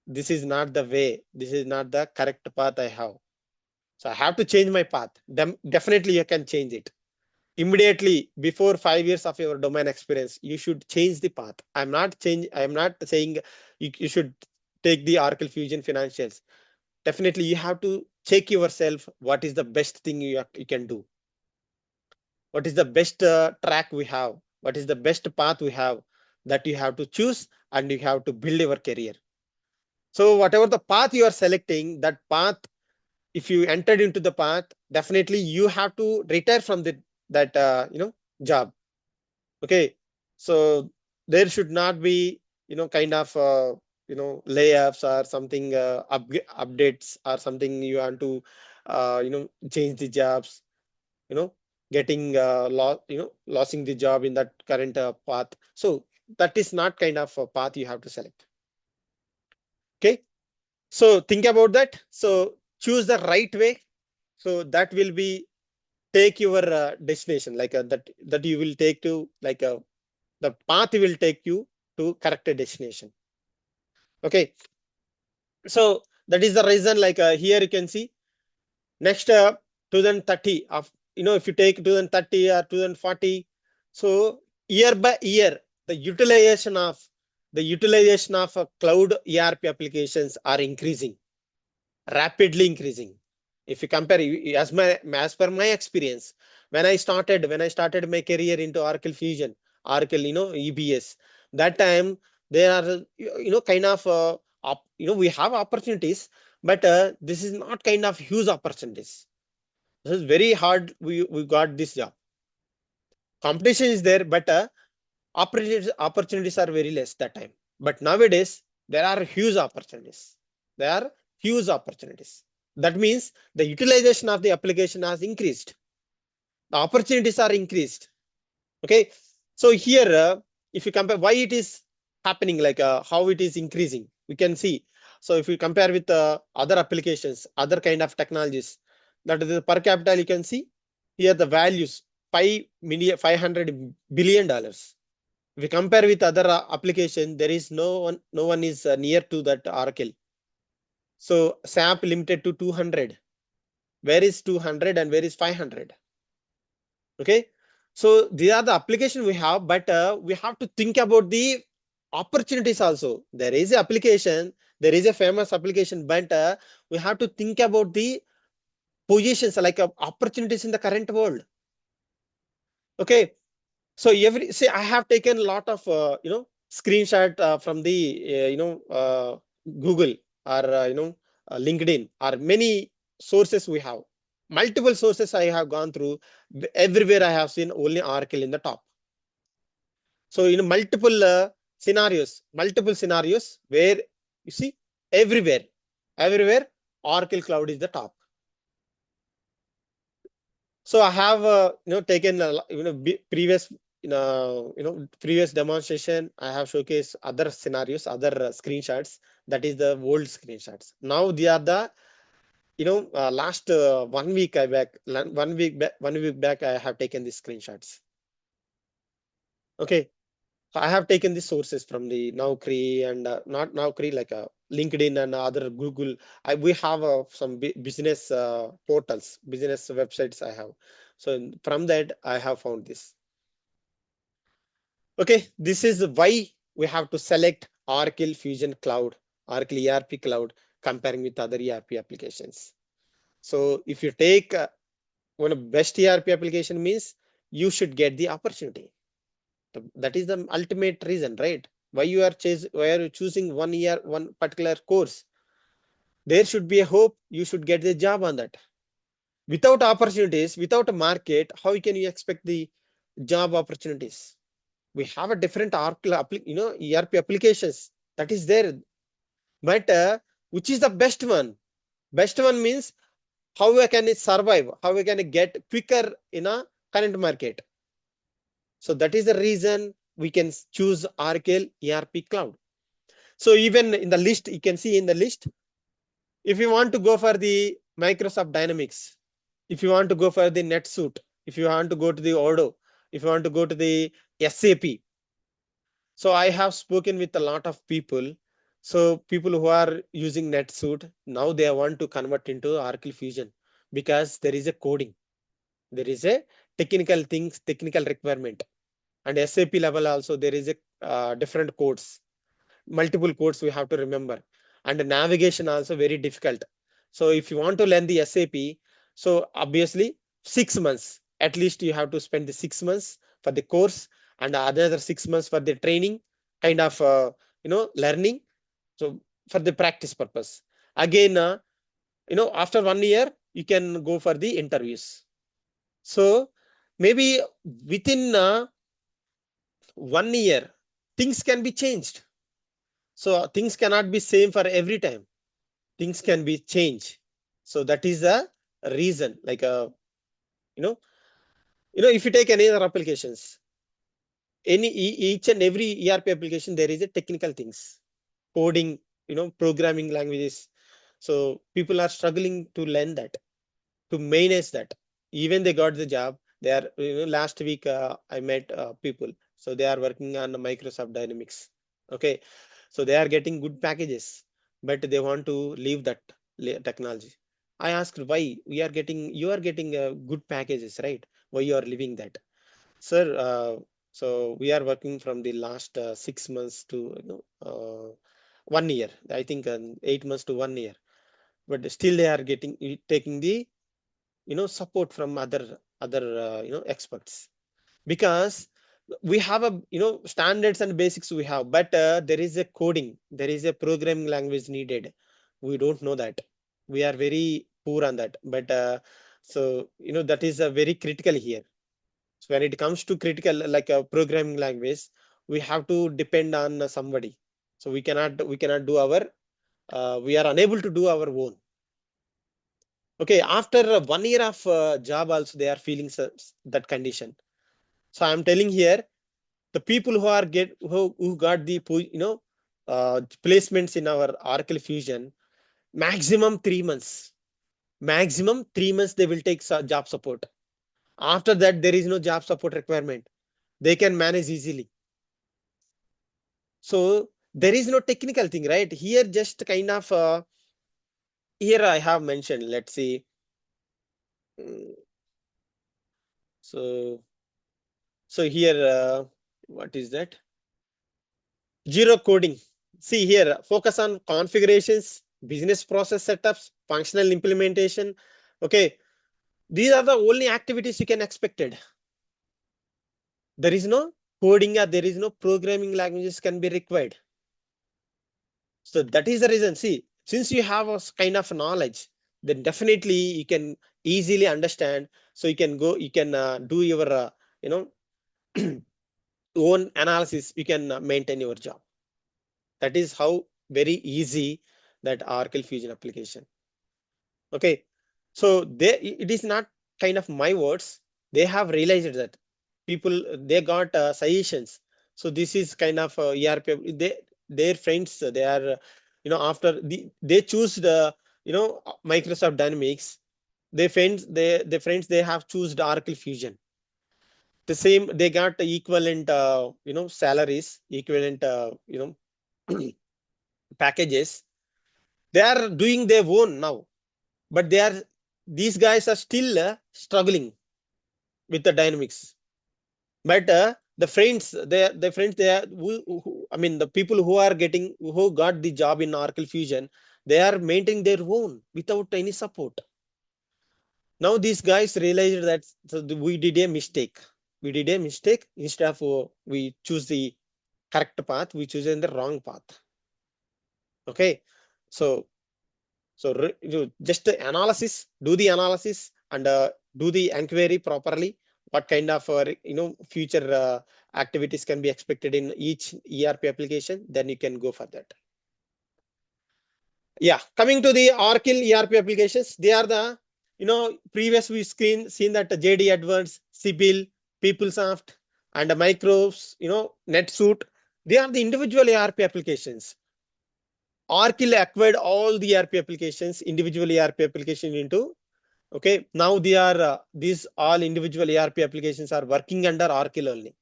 this is not the way, this is not the correct path I have. So I have to change my path. Definitely you can change it immediately. Before 5 years of your domain experience, you should change the path. I'm not saying you should take the Oracle Fusion financials. Definitely you have to check yourself, what is the best thing you can do, what is the best track we have, what is the best path we have, that you have to choose, and you have to build your career. So whatever the path you are selecting, that path, if you entered into the path, definitely you have to retire from that job. Okay, so there should not be kind of layoffs or something, updates or something. You want to change the jobs, you know getting losing the job in that current path. So that is not kind of a path you have to select. Okay, so think about that. So choose the right way, so that will be take your destination, that you will take to, the path will take you to correct destination. Okay, so that is the reason, here you can see next 2030 of, if you take 2030 or 2040, so year by year, the utilization of cloud ERP applications are increasing, rapidly increasing. If you compare, as per my experience, when I started my career into Oracle Fusion, Oracle, EBS, that time there are, kind of we have opportunities, but this is not kind of huge opportunities. This is very hard. We got this job. Competition is there, but opportunities are very less that time. But nowadays there are huge opportunities. There are huge opportunities. That means the utilization of the application has increased. The opportunities are increased. Okay, so here, if you compare why it is happening, how it is increasing, we can see. So if you compare with other applications, other kind of technologies, that is the per capita, you can see here the values, 500 billion dollars. If we compare with other application, there is no one is near to that Oracle. So SAP limited to 200. Where is 200 and where is 500? Okay, so these are the application we have, but we have to think about the opportunities also. There is a application, there is a famous application, but we have to think about the positions, opportunities in the current world. Okay, so I have taken a lot of screenshot from the Google, or LinkedIn, or many sources we have. Multiple sources I have gone through. Everywhere I have seen only Oracle in the top. So multiple scenarios where you see everywhere Oracle Cloud is the top. So I have taken previous demonstration. I have showcased other scenarios, other screenshots. That is the old screenshots. Now they are the last 1 week I back 1 week back I have taken these screenshots. Okay, so I have taken the sources from the Naukri, and not Naukri, LinkedIn and other Google. We have some business portals, business websites I have. So from that, I have found this. Okay, this is why we have to select Oracle Fusion Cloud, Oracle ERP Cloud, comparing with other ERP applications. So if you take one of best ERP application means you should get the opportunity. That is the ultimate reason, right? Why are you choosing 1 year, one particular course? There should be a hope you should get the job on that. Without opportunities, without a market, how can you expect the job opportunities? We have a different ERP applications that is there, but which is the best one? Best one means how we can survive, how we can get quicker in a current market. So that is the reason we can choose Oracle ERP Cloud. So even in the list, you can see in the list, if you want to go for the Microsoft Dynamics, if you want to go for the NetSuite, if you want to go to the Odoo, if you want to go to the SAP. So I have spoken with a lot of people. So people who are using NetSuite, now they want to convert into Oracle Fusion because there is a coding. There is a technical requirement. And SAP level also, there is a different codes, multiple codes we have to remember. And the navigation also very difficult. So if you want to learn the SAP, so obviously 6 months, at least you have to spend the 6 months for the course and another 6 months for the training, kind of, learning. So for the practice purpose. Again, after 1 year, you can go for the interviews. So maybe within 1 year, things can be changed. So things cannot be same for every time. Things can be changed. So that is the reason. Like you know, if you take any other applications, each and every ERP application, there is a technical things, coding, programming languages. So people are struggling to learn that, to manage that. Even they got the job. They are, last week I met people. So they are working on the Microsoft Dynamics. Okay. So they are getting good packages, but they want to leave that technology. I asked why you are getting good packages, right? Why you are leaving that? Sir, so we are working from the last 6 months to 1 year. I think 8 months to 1 year, but still they are taking the support from other experts, because we have a standards and basics we have, but there is a coding, there is a programming language needed. We don't know that. We are very poor on that, but so that is a very critical here. So when it comes to critical, like a programming language, we have to depend on somebody. So we cannot do our we are unable to do our own. Okay, after 1 year of job also they are feeling that condition. So I'm telling here, the people who got the placements in our Oracle Fusion, maximum 3 months. Maximum 3 months they will take job support. After that, there is no job support requirement. They can manage easily. So there is no technical thing, right? Here, just kind of here I have mentioned. Let's see. Mm, So here, what is that? Zero coding. See here, focus on configurations, business process setups, functional implementation. Okay, these are the only activities you can expected. There is no coding or there is no programming languages can be required. So that is the reason. See, since you have a kind of knowledge, then definitely you can easily understand. So you can do your, you know, own analysis. You can maintain your job. That is how very easy that Oracle Fusion application. Okay, so it is not kind of my words. They have realized that people they got suggestions. So this is kind of ERP. Their friends they are after they choose the Microsoft Dynamics. Their friends they have choose the Oracle Fusion. The same they got equivalent salaries, equivalent packages. They are doing their own now, but these guys are still struggling with the dynamics. But I mean, the people who got the job in Oracle Fusion, they are maintaining their own without any support. Now these guys realized that we did a mistake. We did a mistake. Instead of we choose the correct path, we choose the wrong path. Okay, so just analysis, do the analysis, and do the inquiry properly. What kind of future activities can be expected in each ERP application? Then you can go for that. Yeah, coming to the Oracle ERP applications, they are the previous we seen that JD Advance, Sibyl, PeopleSoft, and Micros, NetSuite. They are the individual ERP applications. Oracle acquired all the ERP applications, individual ERP application into. Okay, now they are these all individual ERP applications are working under Oracle only.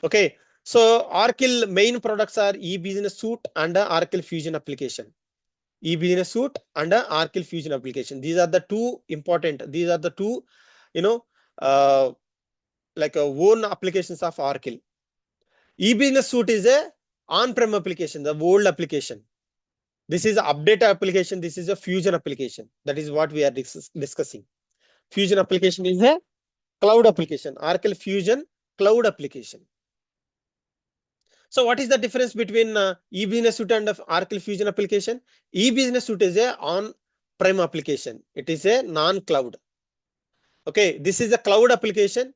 Okay, so Oracle main products are e-business suite and Oracle Fusion application. E-business suite and Oracle Fusion application. These are the two important. These are the two, you know, uh, own applications of Oracle. E-business suite is a on-prem application, the old application. This is update application. This is a Fusion application. That is what we are discussing. Fusion application is a cloud application. Oracle Fusion cloud application. So what is the difference between e-business suite and Oracle Fusion application? E-business suite is a on-prem application. It is a non-cloud. Okay, this is a cloud application.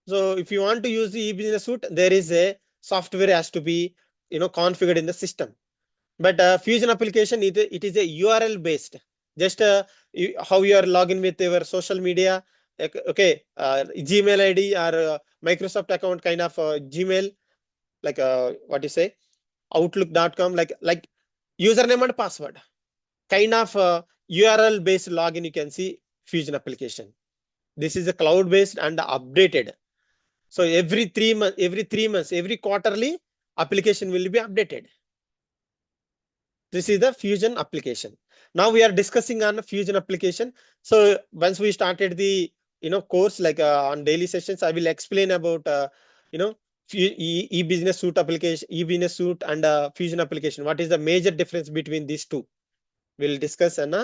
So if you want to use the e-business suite, there is a software has to be configured in the system. But Fusion application, it is a URL based. Just how you are logging with your social media, okay, Gmail ID or Microsoft account kind of Gmail, like what you say, Outlook.com, like username and password, kind of URL based login. You can see Fusion application. This is a cloud based and updated. So every 3 months, every quarterly application will be updated. This is the Fusion application. Now we are discussing on Fusion application. So once we started the course, like on daily sessions, I will explain about e-business suite application, e-business suite and Fusion application. What is the major difference between these two? We'll discuss in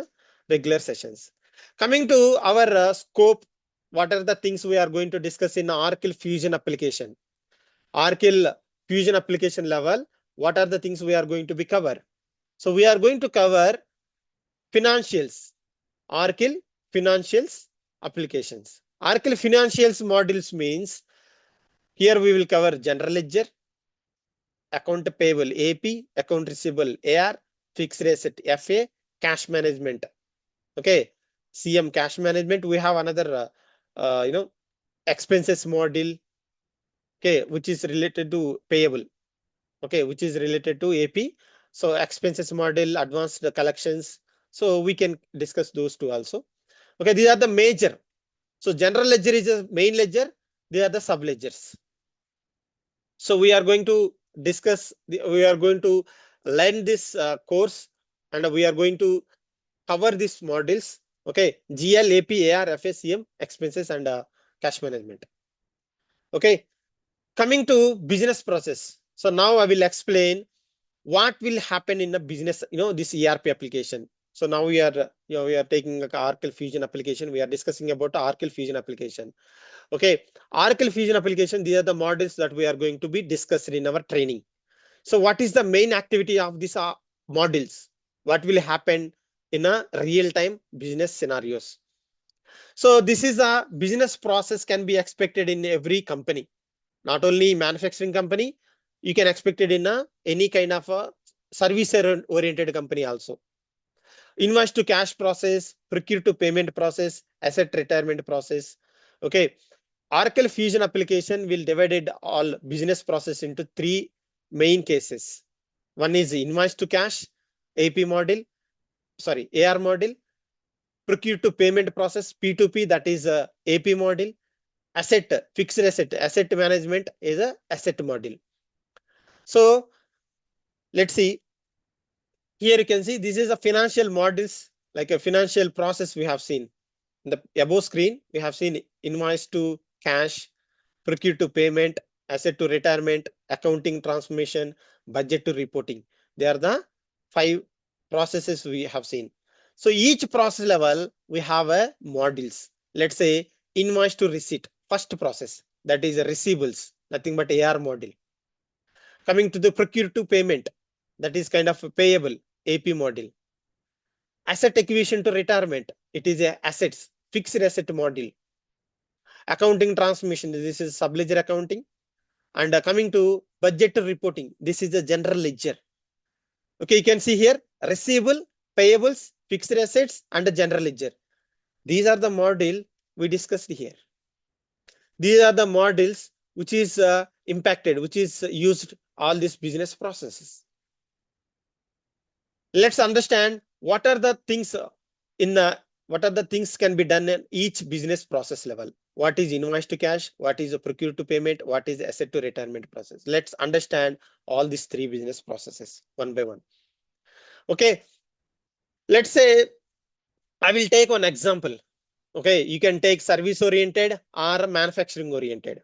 regular sessions. Coming to our scope, what are the things we are going to discuss in Oracle Fusion application? Oracle Fusion application level, what are the things we are going to be cover? So we are going to cover financials, Oracle financials applications. Oracle financials modules means here we will cover general ledger, account payable AP, account receivable AR, fixed asset FA, cash management. Okay, CM cash management. We have another expenses module. Okay, which is related to payable. Okay, which is related to AP. So expenses model, advanced collections. So we can discuss those two also. Okay, these are the major. So general ledger is a main ledger. They are the sub ledgers. So we are going to discuss, we are going to learn this course, and we are going to cover these models. Okay, GL, AP, AR, FACM, expenses, and cash management. Okay, coming to business process. So now I will explain what will happen in the business, this ERP application. So now we are, we are taking Oracle Fusion application. We are discussing about Oracle Fusion application. Okay, Oracle Fusion application, these are the models that we are going to be discussed in our training. So what is the main activity of these models? What will happen in a real-time business scenarios? So this is a business process can be expected in every company, not only manufacturing company. You can expect it in any kind of a service oriented company also. Invoice to cash process, procure to payment process, asset retirement process. Okay, Oracle Fusion application will divide all business process into three main cases. One is invoice to cash, AP model, sorry, AR model, procure to payment process, P2P, that is AP model, asset, fixed asset management is a asset model. So let's see. Here you can see this is a financial models, like a financial process we have seen. In the above screen, we have seen invoice to cash, procure to payment, asset to retirement, accounting transformation, budget to reporting. They are the 5 processes we have seen. So each process level, we have a modules. Let's say invoice to receipt, first process, that is a receivables, nothing but AR module. Coming to the procure to payment, that is kind of a payable, AP module. Asset acquisition to retirement, it is a assets, fixed asset module. Accounting transformation, this is subledger accounting. And coming to budget reporting, this is the general ledger. Okay, you can see here receivable, payables, fixed assets, and the general ledger. These are the module we discussed here. These are the models which is impacted, which is used all these business processes. Let's understand what are the things in the what are the things can be done in each business process level. What is invoice to cash? What is a procure to payment? What is asset to retirement process? Let's understand all these 3 business processes one by one. Okay, let's say I will take one example. Okay, you can take service oriented or manufacturing oriented,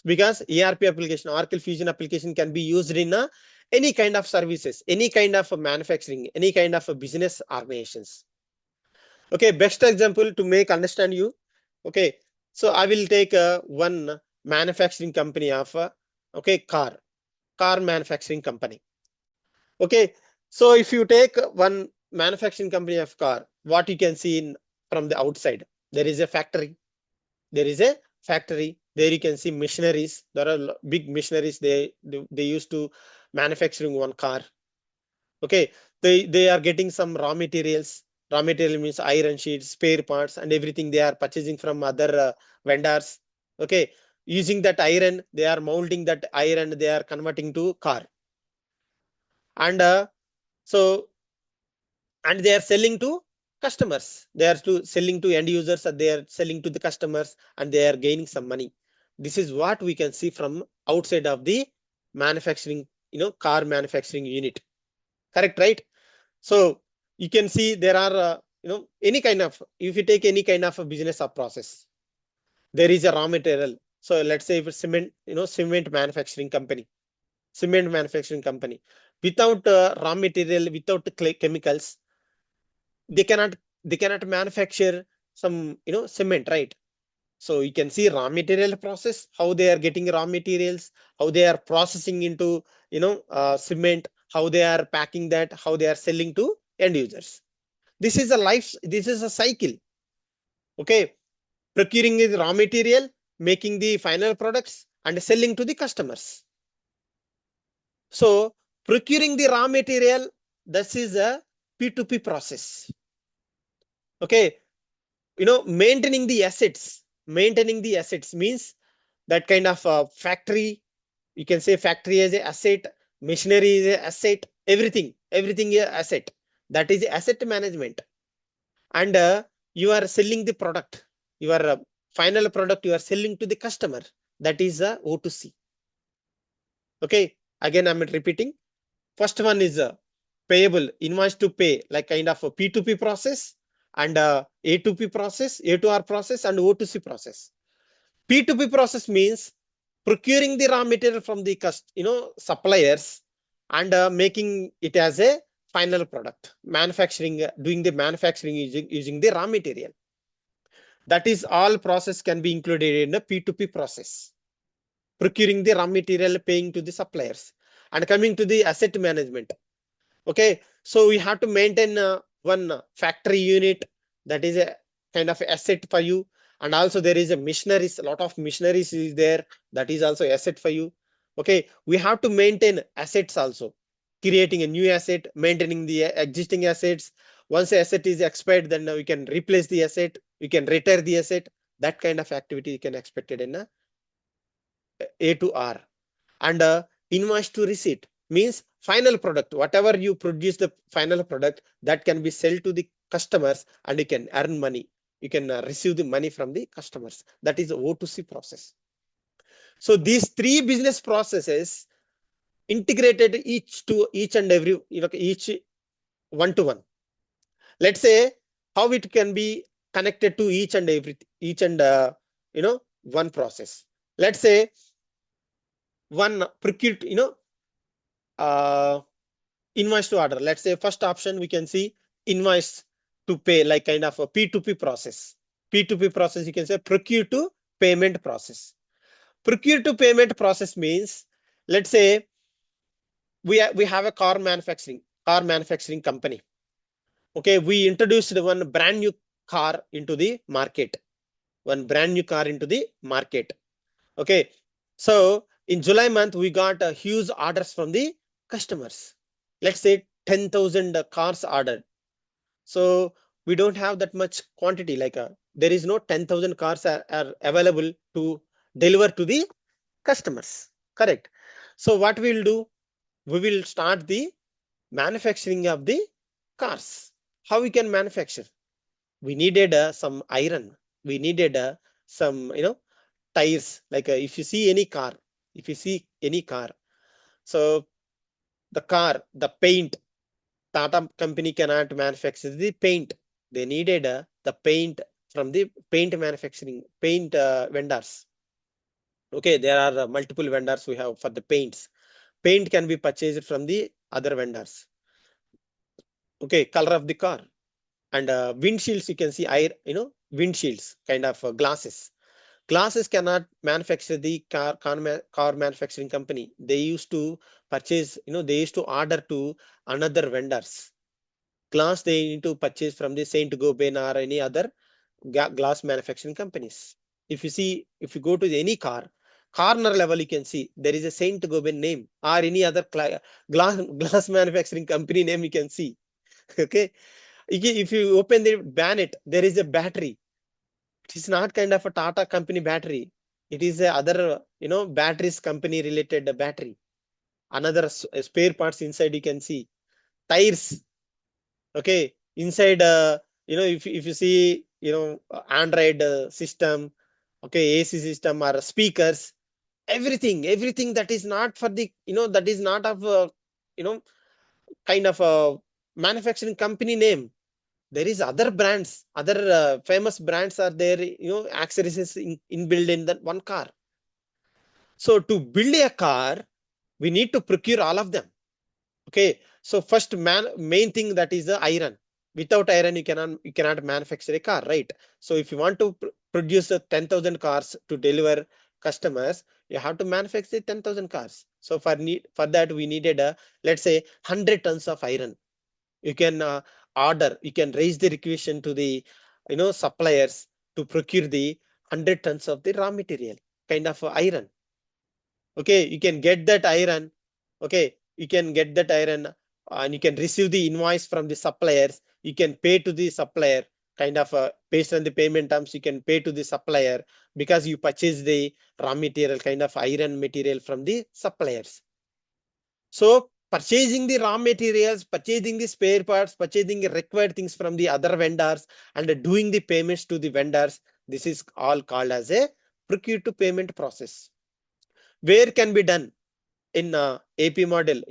because ERP application, Oracle Fusion application can be used in any kind of services, any kind of manufacturing, any kind of business organizations. Okay, best example to make understand you. Okay, so I will take one manufacturing company of okay, car manufacturing company. Okay, so if you take one manufacturing company of car, what you can see in from the outside, there is a factory. There is a factory. There you can see machineries. There are big machineries. They used to manufacturing one car. Okay, they are getting some raw materials. Raw material means iron sheets, spare parts, and everything they are purchasing from other vendors. Okay, using that iron, they are molding that iron. They are converting to car, and so and they are selling to customers. They are selling to end users, and they are selling to the customers, and they are gaining some money. This is what we can see from outside of the manufacturing, car manufacturing unit. Correct, right? So you can see there are any kind of, if you take any kind of a business or process, there is a raw material. So let's say if it's cement, cement manufacturing company, cement manufacturing company, without raw material, without chemicals, they cannot manufacture some cement, right? So you can see raw material process, how they are getting raw materials, how they are processing into cement, how they are packing that, how they are selling to end users. This is a cycle. Okay, procuring the raw material, making the final products, and selling to the customers. So procuring the raw material, this is a P2P process. Okay, maintaining the assets means that kind of factory, you can say factory as a asset, machinery is a asset, everything is asset. That is asset management. And you are selling the product, your final product you are selling to the customer, that is O2C. Okay, again I'm repeating. First one is payable, invoice to pay, like kind of a P2P process, and A2P process, A2R process, and O2C process. P2P process means procuring the raw material from the suppliers, and making it as a final product, manufacturing, doing the manufacturing using the raw material. That is all process can be included in a P2P process. Procuring the raw material, paying to the suppliers, and coming to the asset management. Okay, so we have to maintain one factory unit, that is a kind of asset for you. And also there is a machineries, a lot of machineries is there, that is also asset for you. Okay, we have to maintain assets also, creating a new asset, maintaining the existing assets. Once the asset is expired, then we can replace the asset, we can retire the asset. That kind of activity you can expect it in A to R. And invoice to receipt means final product, whatever you produce, the final product that can be sold to the customers, and you can earn money, you can receive the money from the customers. That is the O2C process. So these 3 business processes integrated each and every each one-to-one. Let's say how it can be connected to each and one process. Let's say one procure, uh, invoice to order. Let's say first option we can see invoice to pay, like kind of a P2P process. P2P process, you can say procure to payment process. Procure to payment process means, let's say we have a car manufacturing company. Okay, we introduced one brand new car into the market. One brand new car into the market. Okay, so in July month we got huge orders from the customers. Let's say 10,000 cars ordered. So we don't have that much quantity. Like there is no 10,000 cars are available to deliver to the customers. Correct. So what we'll do? We will start the manufacturing of the cars. How we can manufacture? We needed some iron. We needed some tires. Like if you see any car, so the paint, Tata company cannot manufacture the paint. They needed the paint from the paint vendors. Okay, there are multiple vendors we have for the paints. Paint can be purchased from the other vendors. Okay, color of the car and windshields. You can see windshields, kind of glasses. Glasses cannot manufacture the car manufacturing company. They used to purchase. They used to order to another vendors. Glass they need to purchase from the Saint Gobain or any other glass manufacturing companies. If you go to any corner level, you can see there is a Saint Gobain name or any other glass manufacturing company name you can see. Okay, if you open the bonnet, there is a battery. It is not kind of a Tata company battery. It is a other batteries company related battery. Another spare parts inside you can see tires. Okay, inside if you see Android system, okay, AC system or speakers, everything that is not for the that is not of you know kind of a manufacturing company name. There is other brands, other famous brands are there, accessories inbuilt in that one car. So to build a car, we need to procure all of them. Okay, so first main thing, that is the iron. Without iron, you cannot manufacture a car, right? So if you want to produce 10,000 cars to deliver customers, you have to manufacture 10,000 cars. So for that we needed let's say 100 tons of iron. You can you can raise the requisition to the suppliers to procure the 100 tons of the raw material, kind of iron. Okay, you can get that iron. Okay, you can get that iron and you can receive the invoice from the suppliers. You can pay to the supplier, kind of based on the payment terms. You can pay to the supplier because you purchase the raw material, kind of iron material from the suppliers. So purchasing the raw materials, purchasing the spare parts, purchasing the required things from the other vendors, and doing the payments to the vendors, this is all called as a procure to payment process. Where can be done? In AP model,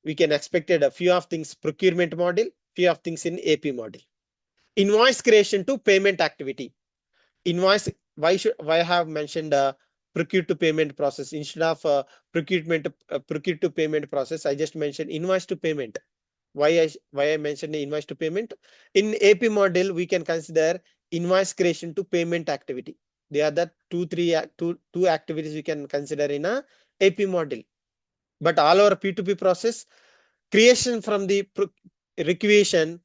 we can expected a few of things procurement model, few of things in AP model. Invoice creation to payment activity. Invoice, why I have mentioned procure to payment process instead of procure to payment process? I just mentioned invoice to payment. Why I mentioned the invoice to payment? In AP model, we can consider invoice creation to payment activity. They are the two activities we can consider in a AP model. But all our P2P process, creation from the requisition,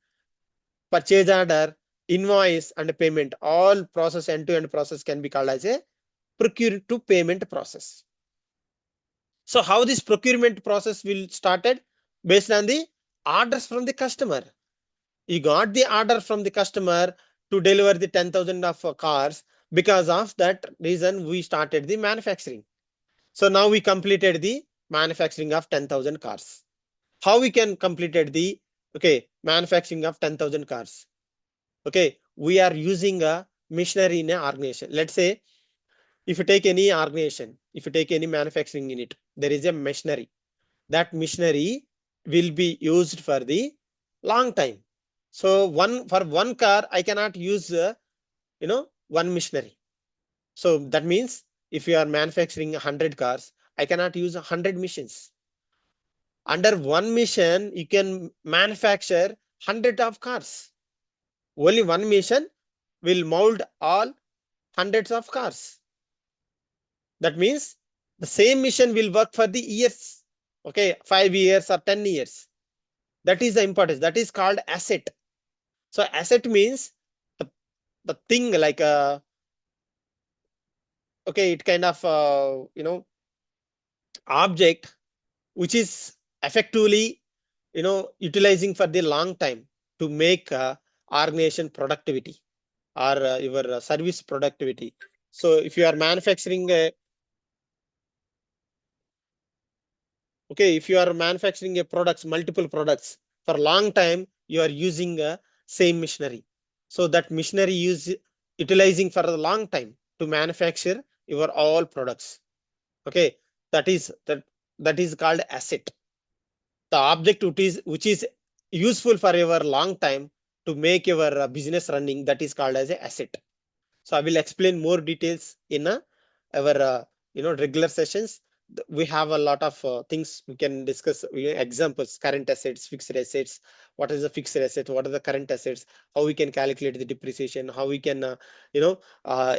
purchase order, invoice, and payment, all process, end-to-end process, can be called as a procure to payment process. So how this procurement process will started? Based on the orders from the customer. You got the order from the customer to deliver the 10,000 of cars. Because of that reason, we started the manufacturing. So now we completed the manufacturing of 10,000 cars. How we can completed the manufacturing of 10,000 cars? Okay, we are using a machinery in an organization. Let's say if you take any organization, if you take any manufacturing unit, there is a machinery. That machinery will be used for the long time. So for one car, I cannot use, one machinery. So that means if you are manufacturing 100 cars, I cannot use 100 machines. Under one mission, you can manufacture 100 of cars. Only one mission will mold all hundreds of cars. That means the same mission will work for the years. Okay, 5 years or 10 years. That is the importance. That is called asset. So asset means the, the thing like okay, it kind of object which is effectively utilizing for the long time to make organization productivity or your service productivity. So if you are manufacturing a okay, if you are manufacturing a products, multiple products for a long time, you are using a same machinery. So that machinery is utilizing for a long time to manufacture your all products. Okay, that is called asset. The object which is useful for your long time to make your business running, that is called as a asset. So I will explain more details in our regular sessions. We have a lot of things we can discuss. Examples: current assets, fixed assets. What is the fixed asset? What are the current assets? How we can calculate the depreciation? How we can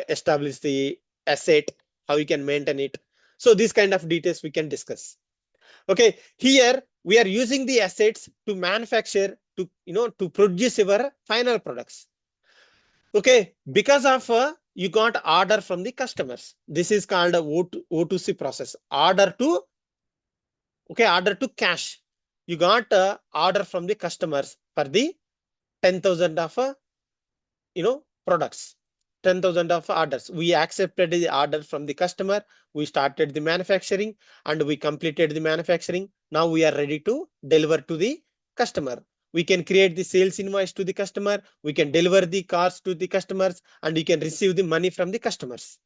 establish the asset? How we can maintain it? So these kind of details we can discuss. Okay, here we are using the assets to manufacture, to produce our final products. Okay, because of you got order from the customers. This is called a O2C process. Order to cash. You got order from the customers for the 10,000 of products. 10,000 of orders. We accepted the order from the customer. We started the manufacturing and we completed the manufacturing. Now we are ready to deliver to the customer. We can create the sales invoice to the customer. We can deliver the cars to the customers and you can receive the money from the customers.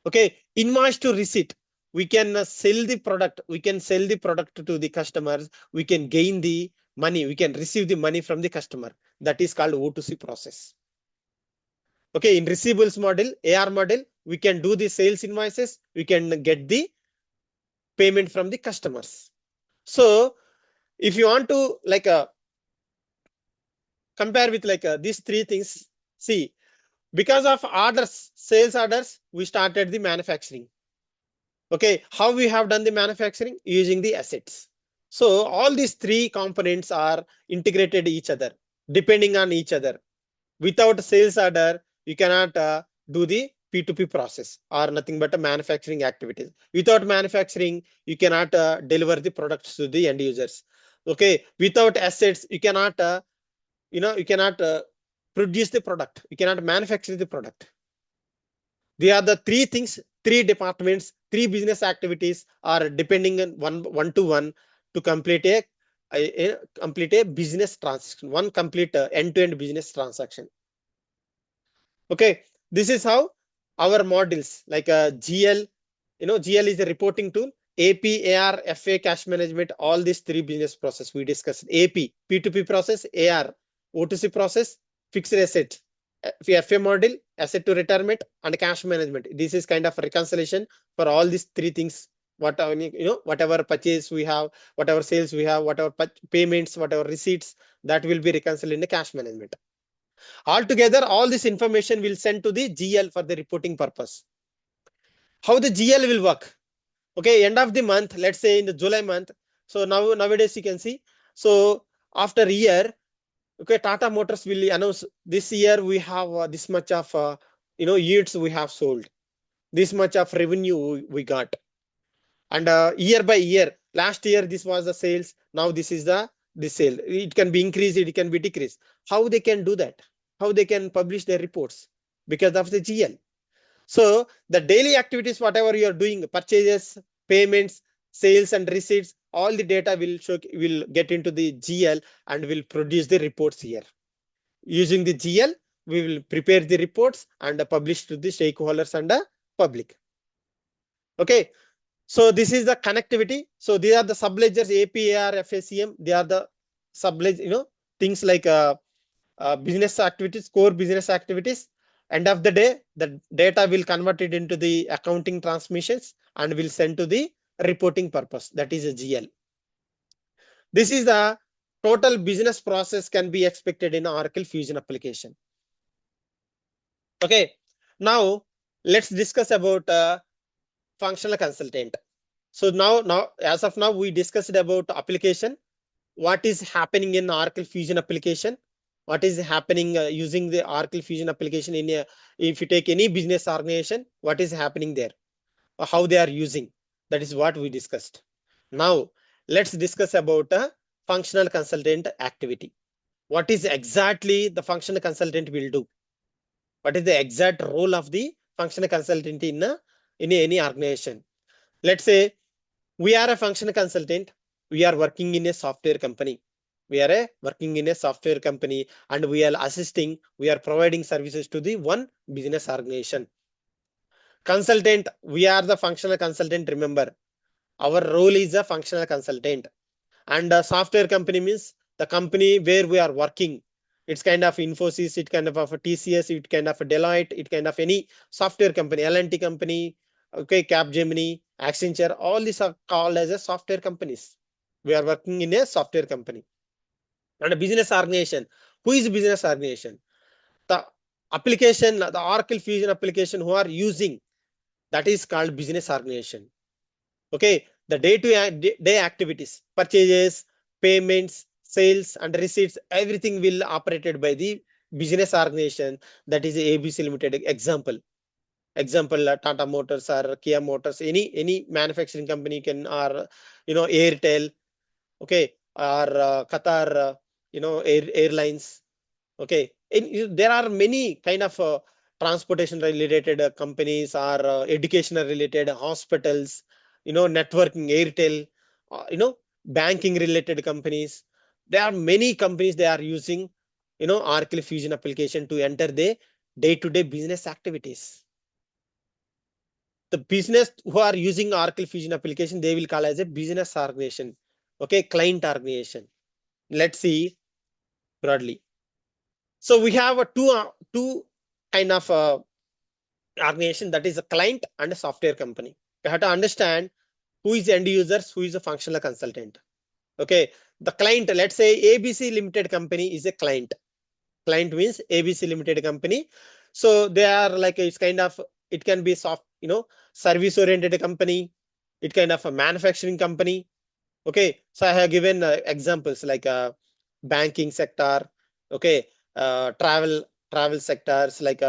Okay, invoice to receipt. We can sell the product. We can sell the product to the customers. We can gain the money. We can receive the money from the customer. That is called O2C process. Okay, in receivables model, AR model, we can do the sales invoices. We can get the payment from the customers. So if you want to compare with these three things, see, because of orders, sales orders, we started the manufacturing. Okay, how we have done the manufacturing? Using the assets. So all these three components are integrated each other, depending on each other. Without sales order, you cannot do the P2P process or nothing but a manufacturing activities. Without manufacturing, you cannot deliver the products to the end users. Okay, without assets, you cannot produce the product. You cannot manufacture the product. They are the three things, three departments, three business activities are depending on one to one to complete a business transaction. One complete end-to-end business transaction. Okay, this is how our models like GL, GL is a reporting tool. AP, AR, FA, cash management, all these three business process we discussed. AP, P2P process, AR, O2C process, fixed asset, FA model, asset to retirement, and cash management. This is kind of reconciliation for all these three things. Whatever purchase we have, whatever sales we have, whatever payments, whatever receipts, that will be reconciled in the cash management. Altogether, all this information will send to the GL for the reporting purpose. How the GL will work? Okay, end of the month, let's say in the July month. So nowadays you can see. So after a year, okay, Tata Motors will announce this year we have this much of units we have sold, this much of revenue we got, and year by year. Last year this was the sales. Now this is the sale. It can be increased, it can be decreased. How they can do that? How they can publish their reports? Because of the GL. So the daily activities, whatever you are doing, purchases, payments, sales and receipts, all the data will get into the GL and will produce the reports here. Using the GL, we will prepare the reports and publish to the stakeholders and the public. Okay. So this is the connectivity. So these are the subledgers, APAR, FACM. They are the subledger, things like business activities, core business activities. End of the day, the data will convert it into the accounting transmissions and will send to the reporting purpose. That is a GL. This is the total business process can be expected in Oracle Fusion application. Okay. Now let's discuss about functional consultant. So now as of now, we discussed about application, what is happening in Oracle Fusion application, what is happening using the Oracle Fusion application in a, if you take any business organization, what is happening there, or how they are using. That is what we discussed. Now let's discuss about a functional consultant activity. What is exactly the functional consultant will do? What is the exact role of the functional consultant in any organization? Let's say we are a functional consultant. We are working in a software company. We are working in a software company, and we are assisting, we are providing services to the one business organization. Consultant, we are the functional consultant. Remember, our role is a functional consultant. And a software company means the company where we are working. It's kind of Infosys, it kind of a TCS, it kind of a Deloitte, it kind of any software company, L&T company, okay, Capgemini, Accenture, all these are called as a software companies. We are working in a software company. And a business organization. Who is a business organization? The application, the Oracle Fusion application who are using, that is called business organization. Okay, the day-to-day activities, purchases, payments, sales, and receipts, everything will operated by the business organization. That is ABC Limited. Example, Tata Motors or Kia Motors, any manufacturing company can, or Airtel, okay, or Qatar, airlines. Okay, there are many kind of transportation related companies, or educational related hospitals, networking, Airtel, banking related companies. There are many companies, they are using, Oracle Fusion application to enter the day-to-day business activities. The business who are using Oracle Fusion application, they will call as a business organization. Okay, client organization. Let's see broadly. So we have a two kind of organization, that is a client and a software company. You have to understand who is end users, who is a functional consultant. Okay, the client, let's say ABC Limited company is a client. Client means ABC Limited company. So they are like, it's kind of, it can be service oriented company. It kind of a manufacturing company. Okay, so I have given examples like banking sector. Okay, travel sectors like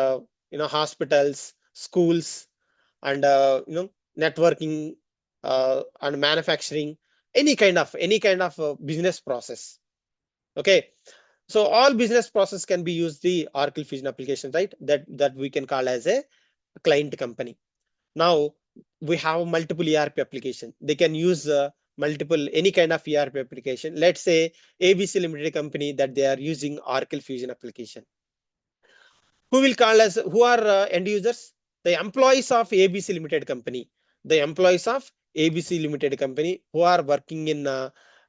hospitals, schools, and networking, and manufacturing. Any kind of business process. Okay, so all business process can be used the Oracle Fusion application, right? That we can call as a client company. Now we have multiple ERP application. They can use multiple any kind of ERP application. Let's say ABC Limited company that they are using Oracle Fusion application. Who will call as, who are end users? The employees of ABC Limited company. The employees of ABC Limited company who are working in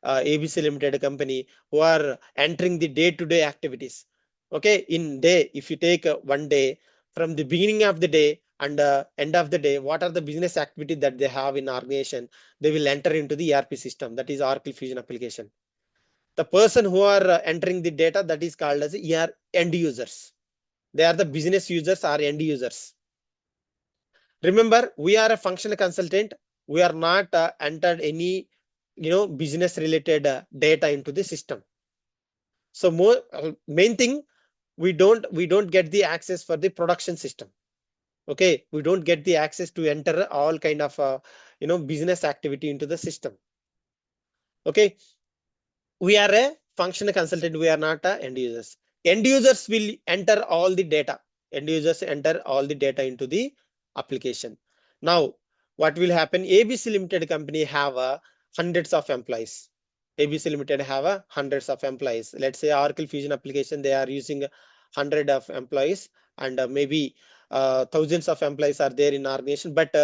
ABC Limited company, who are entering the day-to-day activities. Okay, in day, if you take one day, from the beginning of the day and end of the day, what are the business activity that they have in organization? They will enter into the ERP system, that is Oracle Fusion application. The person who are entering the data, that is called as end users. They are the business users or end users. Remember, we are a functional consultant. We are not entered any business related data into the system. So main thing, we don't get the access for the production system. Okay, we don't get the access to enter all kind of business activity into the system. Okay, we are a functional consultant. We are not end users. End users will enter all the data. End users enter all the data into the application. Now, what will happen? ABC Limited company have hundreds of employees. ABC Limited have hundreds of employees. Let's say Oracle Fusion application, they are using 100 of employees, and maybe thousands of employees are there in organization, but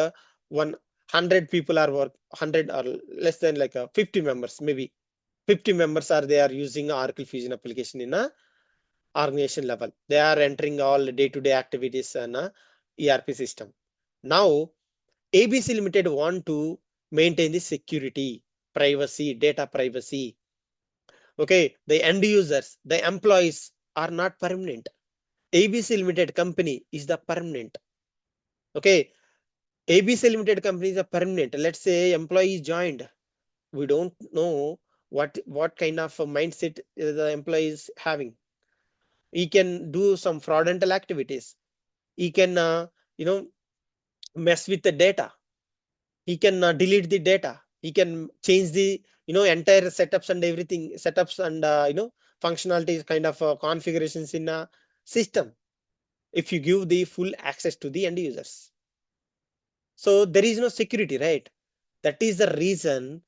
100 people are work, 100 or less than like 50 members maybe. 50 members are they are using Oracle Fusion application in a organization level. They are entering all day-to-day activities in a ERP system. Now, ABC Limited want to maintain the security, privacy, data privacy. Okay, the end users, the employees are not permanent. ABC Limited company is the permanent. Okay, ABC Limited company is a permanent. Let's say employee joined. We don't know what kind of a mindset the employee is having. He can do some fraudulent activities. He can you know mess with the data. He can delete the data. He can change the entire setups and everything, setups and functionalities, kind of configurations in a system, if you give the full access to the end users. So there is no security, right? That is the reason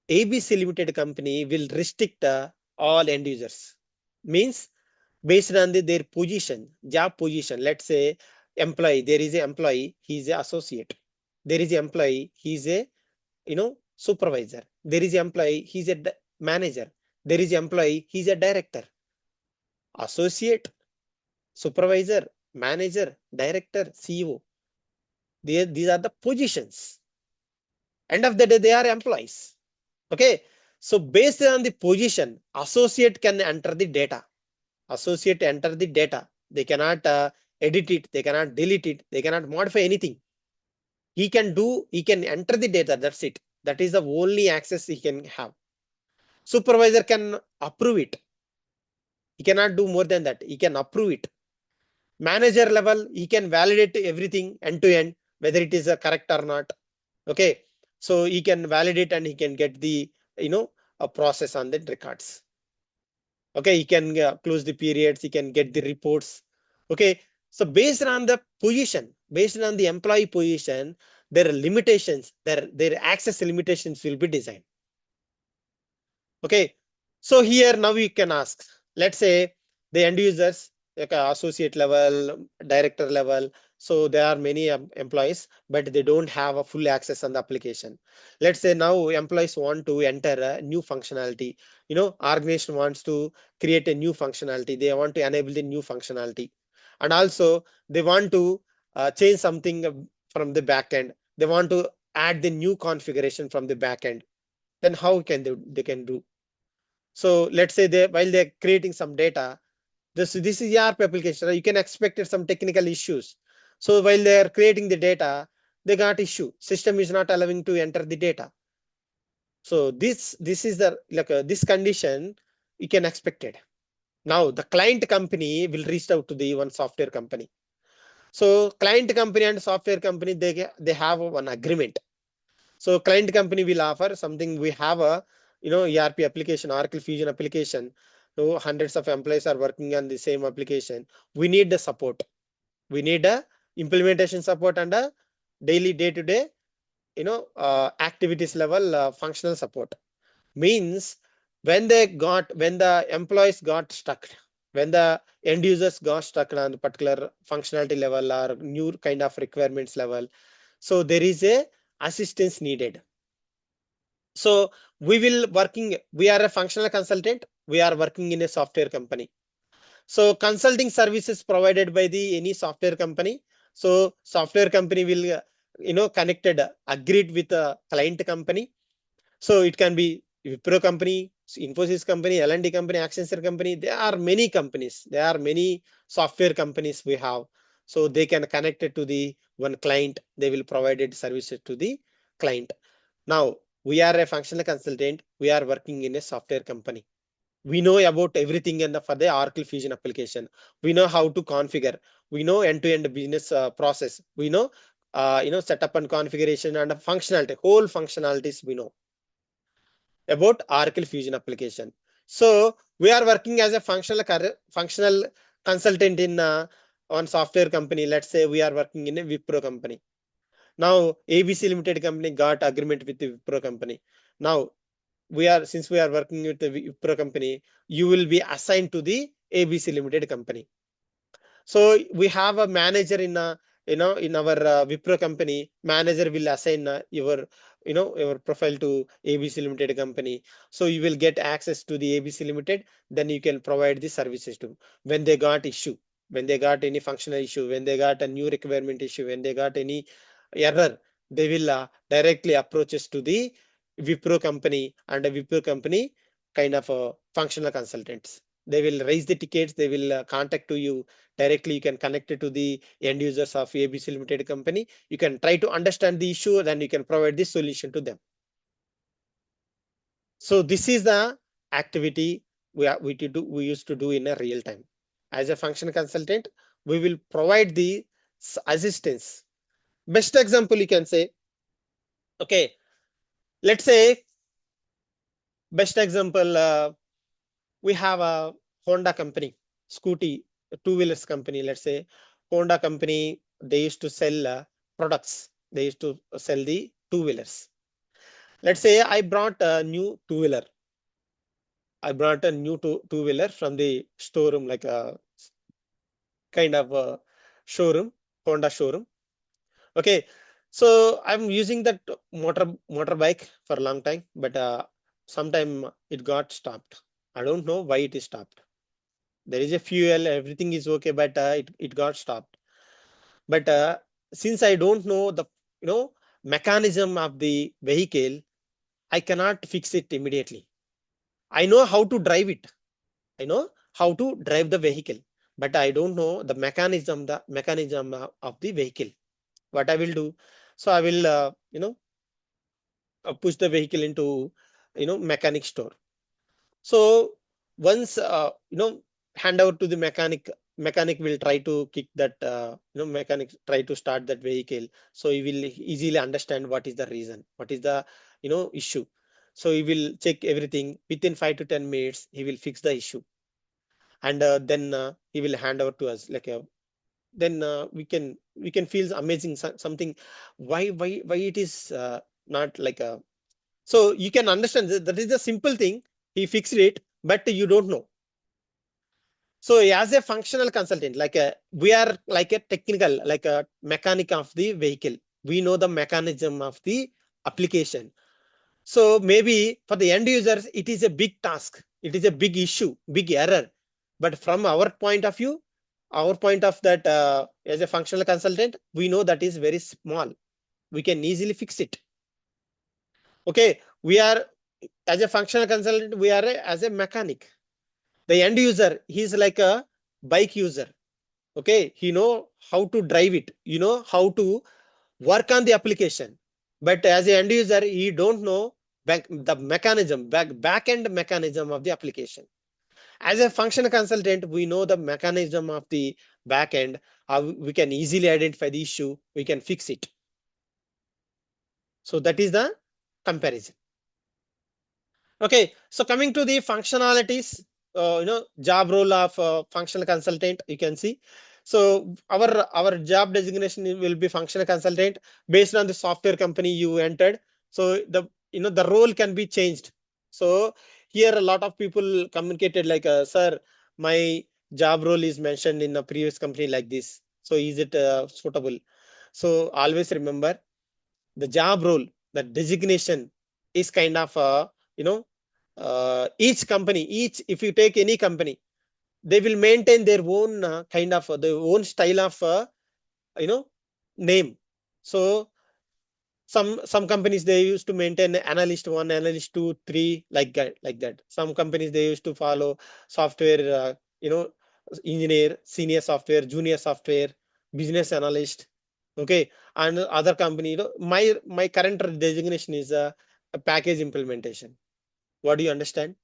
ABC Limited company will restrict all end users. Means based on their position, job position. Let's say employee, there is an employee, he is an associate. There is an employee, he is a supervisor. There is an employee, he is a manager. There is an employee, he is a director. Associate, supervisor, manager, director, CEO. These are the positions. End of the day, they are employees. Okay. So based on the position, associate can enter the data. Associate enter the data. They cannot edit it. They cannot delete it. They cannot modify anything. He can enter the data. That's it. That is the only access he can have. Supervisor can approve it. He cannot do more than that. He can approve it. Manager level, he can validate everything end to end, whether it is correct or not. Okay. So he can validate and he can get the, a process on the records. Okay. He can close the periods. He can get the reports. Okay. So based on the position, based on the employee position, their limitations, their access limitations will be designed. Okay. So here now you can ask, let's say the end users, like associate level, director level. So there are many employees, but they don't have a full access on the application. Let's say now employees want to enter a new functionality. Organization wants to create a new functionality. They want to enable the new functionality. And also they want to change something from the backend. They want to add the new configuration from the backend. Then how can they can do? So let's say while they're creating some data, this is ERP application, right? You can expect some technical issues. So while they're creating the data, they got issue. System is not allowing to enter the data. So this is the this condition you can expect it. Now the client company will reach out to the one software company. So client company and software company, they have one agreement. So client company will offer something. We have a ERP application, Oracle Fusion application. So hundreds of employees are working on the same application. We need the support. We need a implementation support and a daily day-to-day activities level functional support. Means when the employees got stuck, when the end users got stuck on the particular functionality level or new kind of requirements level, so there is a assistance needed. So we are a functional consultant. We are working in a software company. So consulting services provided by the any software company. So software company will, agreed with a client company. So it can be Wipro company, Infosys company, L&D company, Accenture company. There are many companies. There are many software companies we have. So they can connect it to the one client. They will provide services to the client. Now, we are a functional consultant. We are working in a software company. We know about everything for the Oracle Fusion application. We know how to configure. We know end-to-end business process. We know, setup and configuration and functionality, whole functionalities we know about Oracle Fusion application. So we are working as a functional consultant in one software company. Let's say we are working in a Wipro company. Now ABC Limited company got agreement with the Wipro company. Now since we are working with the Wipro company, you will be assigned to the ABC Limited company. So we have a manager in our Wipro company. Manager will assign your your profile to ABC Limited company. So you will get access to the ABC Limited. Then you can provide the services to when they got issue, when they got any functional issue, when they got a new requirement issue, when they got any error, they will directly approach us to the Wipro company, and a Wipro company kind of functional consultants. They will raise the tickets. They will contact to you directly. You can connect it to the end users of ABC Limited company. You can try to understand the issue, then you can provide the solution to them. So this is the activity we used to do in a real time. As a function consultant, we will provide the assistance. Best example you can say, okay, let's say best example, we have a Honda company, scooty, two-wheelers company, let's say Honda company, they used to sell products. They used to sell the two-wheelers. Let's say I brought a new two-wheeler. I brought a new two-wheeler from the storeroom, like a kind of a showroom, Honda showroom. Okay, so I'm using that motorbike for a long time, but sometime it got stopped. I don't know why it is stopped. There is a fuel, everything is okay, but it got stopped. But since I don't know the mechanism of the vehicle, I cannot fix it immediately. I know how to drive it. I know how to drive the vehicle, but I don't know the mechanism of the vehicle. What I will do, so I will push the vehicle into mechanic store. So once hand over to the mechanic will try to kick that mechanic try to start that vehicle. So he will easily understand what is the reason, what is the issue. So he will check everything within 5 to 10 minutes. He will fix the issue, and then he will hand over to us like a then we can feel amazing something. Why it is not like a, so you can understand that is the simple thing. He fixed it, but you don't know. So as a functional consultant, like we are like a technical, like a mechanic of the vehicle. We know the mechanism of the application. So maybe for the end users, it is a big task. It is a big issue, big error. But from our point of view, our point of that as a functional consultant, we know that is very small. We can easily fix it. Okay, we are as a functional consultant, we are as a mechanic. The end user, he's like a bike user. Okay, he know how to drive it. You know how to work on the application. But as an end user, he don't know the mechanism, back end mechanism of the application. As a functional consultant, we know the mechanism of the back end. How we can easily identify the issue. We can fix it. So that is the comparison. Okay, so coming to the functionalities, job role of functional consultant, you can see. So our job designation will be functional consultant based on the software company you entered. So the role can be changed. So here a lot of people communicated like, sir, my job role is mentioned in a previous company like this. So is it suitable? So always remember the job role, the designation is kind of you know each company, each if you take any company, they will maintain their own kind of their own style of you know name. So some companies they used to maintain analyst one, analyst two, three, like that. Some companies they used to follow software engineer, senior software, junior software, business analyst. Okay, and other company, my current designation is a package implementation. What do you understand?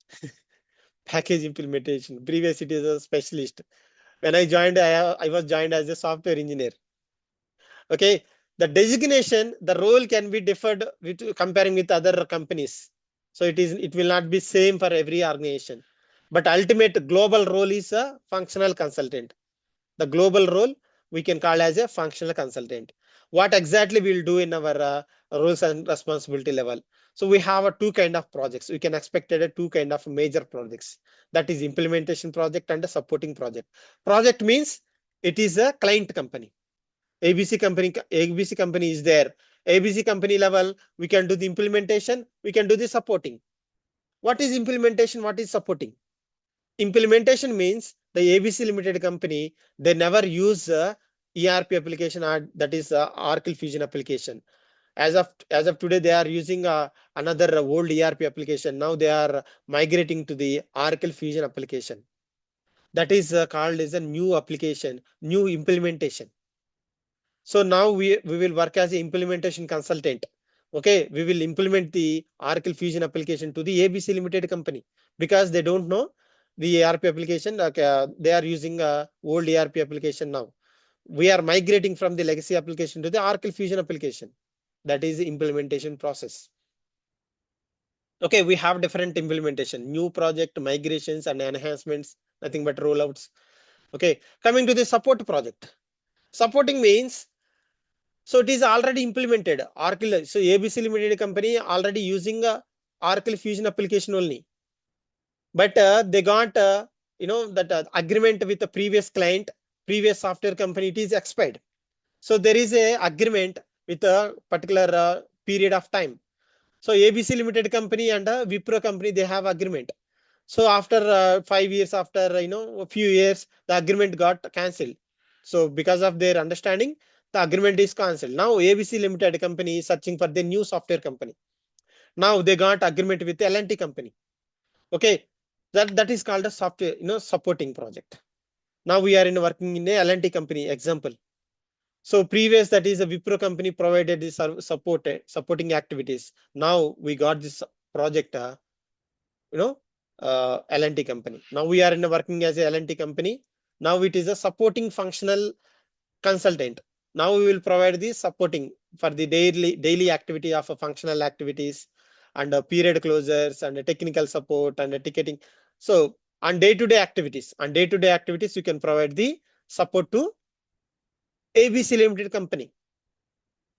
Package implementation. Previous it is a specialist. When I joined, I was joined as a software engineer. Okay, the designation, the role can be differed with comparing with other companies. So it will not be same for every organization. But ultimate global role is a functional consultant. The global role we can call as a functional consultant. What exactly we'll do in our roles and responsibility level. So we have a two kind of projects. We can expect a two kind of major projects. That is implementation project and a supporting project. Project means it is a client company. ABC company is there. ABC company level, we can do the implementation, we can do the supporting. What is implementation? What is supporting? Implementation means the ABC Limited company, they never use ERP application, or that is Oracle Fusion application. As of today, they are using another old ERP application. Now they are migrating to the Oracle Fusion application. That is called as a new application, new implementation. So now we will work as an implementation consultant. Okay, we will implement the Oracle Fusion application to the ABC Limited company because they don't know the ERP application. They are using old ERP application now. We are migrating from the legacy application to the Oracle Fusion application. That is the implementation process. Okay, we have different implementation, new project migrations and enhancements, nothing but rollouts. Okay, coming to the support project. Supporting means, so it is already implemented. Oracle, so ABC Limited company already using Oracle Fusion application only. But they got, that agreement with the previous client, previous software company, it is expired. So there is a agreement with a particular period of time. So ABC Limited company and Wipro company, they have agreement. So after 5 years, after a few years, the agreement got cancelled. So because of their understanding, the agreement is cancelled. Now ABC Limited company is searching for the new software company. Now they got agreement with the L&T company. Okay, that is called a software supporting project. Now we are working in a L&T company example. So previous, that is a Wipro company provided the supporting activities. Now we got this project, L&T company. Now we are working as a L&T company. Now it is a supporting functional consultant. Now we will provide the supporting for the daily activity of functional activities and period closures and technical support and ticketing. So on day-to-day activities, you can provide the support to ABC Limited company.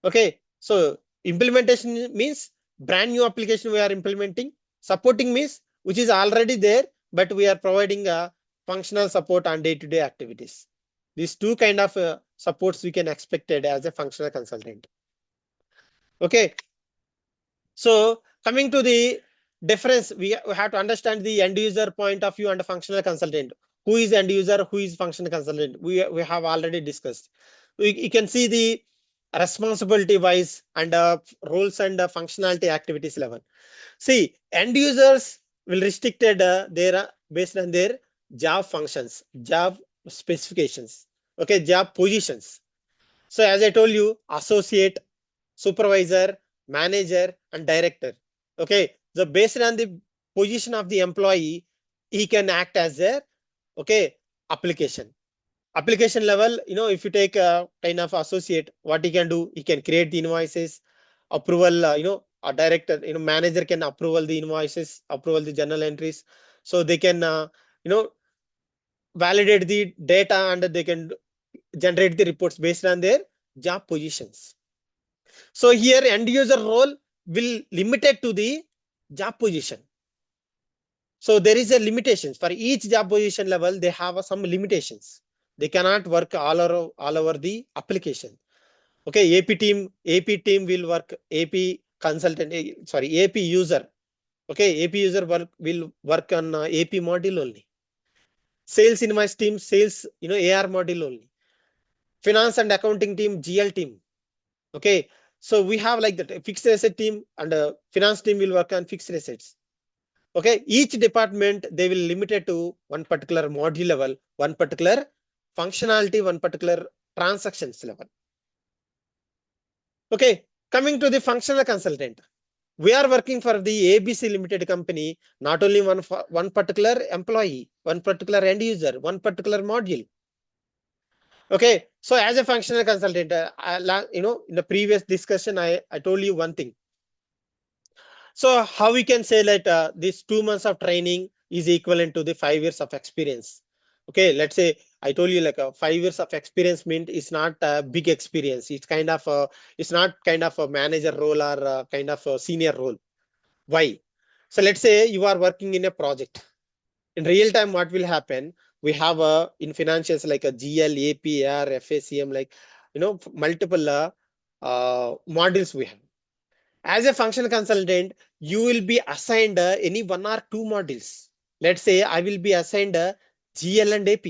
Okay, so implementation means brand new application we are implementing. Supporting means which is already there, but we are providing a functional support on day-to-day activities. These two kind of supports we can expect it as a functional consultant. Okay, so coming to the difference, we have to understand the end user point of view and functional consultant. Who is end user? Who is functional consultant? We have already discussed. You can see the responsibility wise and roles and functionality activities level. See, end users will restricted based on their job functions, job specifications, okay, job positions. So as I told you, associate, supervisor, manager, and director. Okay, so based on the position of the employee, he can act as a application level. If you take a kind of associate, what he can do, he can create the invoices, approval, a director, manager can approval the invoices, approval the journal entries. So they can validate the data and they can generate the reports based on their job positions. So here end user role will limited to the job position. So there is a limitations for each job position level. They have some limitations. They cannot work all over the application. Okay, AP team will work, AP consultant, AP user. Okay, AP user will work on AP module only. Sales invoice team, sales, AR module only. Finance and accounting team, GL team. Okay, so we have like that fixed asset team and finance team will work on fixed assets. Okay, each department, they will limit it to one particular module level, one particular functionality, one particular transactions level. Okay, coming to the functional consultant. We are working for the ABC Limited company, not only one particular employee, one particular end user, one particular module. Okay, so as a functional consultant, in the previous discussion, I told you one thing. So how we can say that this 2 months of training is equivalent to the 5 years of experience. Okay, let's say I told you like 5 years of experience means it's not a big experience. It's kind of it's not kind of a manager role or kind of a senior role. Why? So let's say you are working in a project. In real time, what will happen? We have in financials like a GL, AP, AR, FACM, like multiple modules we have. As a functional consultant, you will be assigned any one or two modules. Let's say I will be assigned GL and AP.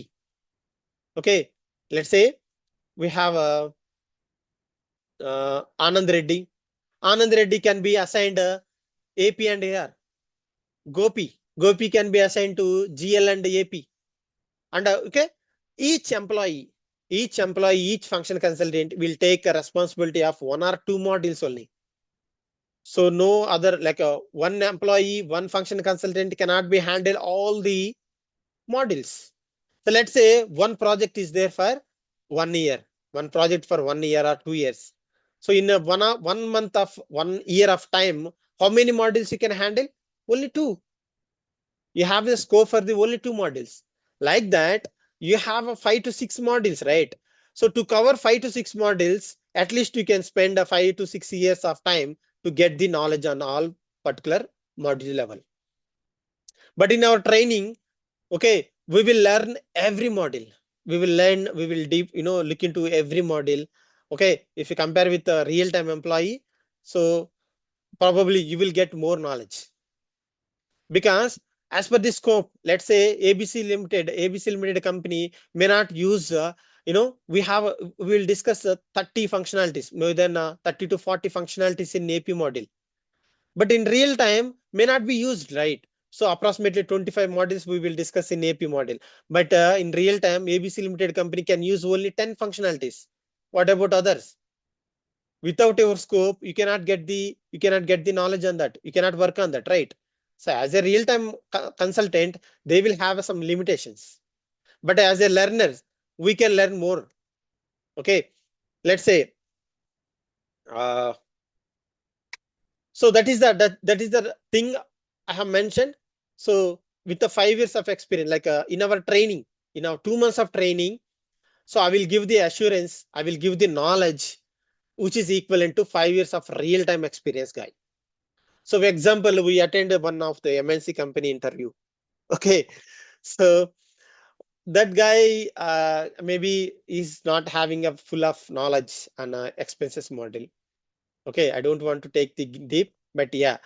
Okay. Let's say we have Anand Reddy. Anand Reddy can be assigned AP and AR. Gopi can be assigned to GL and AP. And okay, each employee, each functional consultant will take a responsibility of one or two modules only. So no other, like one employee, one function consultant cannot be handle all the modules. So let's say one project is there for 1 year, one project for 1 year or 2 years. So in a 1 month of 1 year of time, how many modules you can handle? Only two. You have the scope for the only two modules. Like that, you have a 5 to 6 modules, right? So to cover 5 to 6 modules, at least you can spend a 5 to 6 years of time to get the knowledge on all particular module level. But in our training, okay, we will learn every module. We will deep, look into every module. Okay, if you compare with a real-time employee, so probably you will get more knowledge. Because as per the scope, let's say ABC Limited company may not use, we will discuss 30 functionalities, more than 30 to 40 functionalities in AP module. But in real time, may not be used, right? So approximately 25 models we will discuss in AP model. But in real time, ABC Limited company can use only 10 functionalities. What about others? Without your scope, you cannot get the knowledge on that. You cannot work on that, right? So as a real-time consultant, they will have some limitations. But as a learner, we can learn more. Okay, let's say. So that is the thing I have mentioned. So with the 5 years of experience, like in our training, in our 2 months of training, so I will give the assurance, I will give the knowledge, which is equivalent to 5 years of real-time experience, guy. So, for example, we attended one of the MNC company interview. Okay, so that guy maybe is not having a full of knowledge on expenses model. Okay, I don't want to take the deep, but yeah,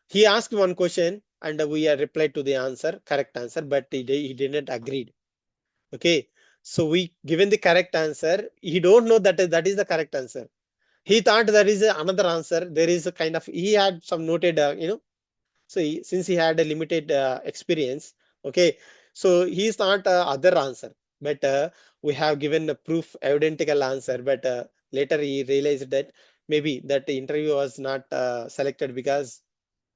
he asked one question and we replied to the answer, correct answer, but he didn't agree. Okay, so we given the correct answer. He don't know that is the correct answer. He thought there is another answer. There is a kind of, he had some noted, so since he had a limited experience, okay, so he's not other answer, but we have given a proof identical answer, but later he realized that maybe that the interview was not selected because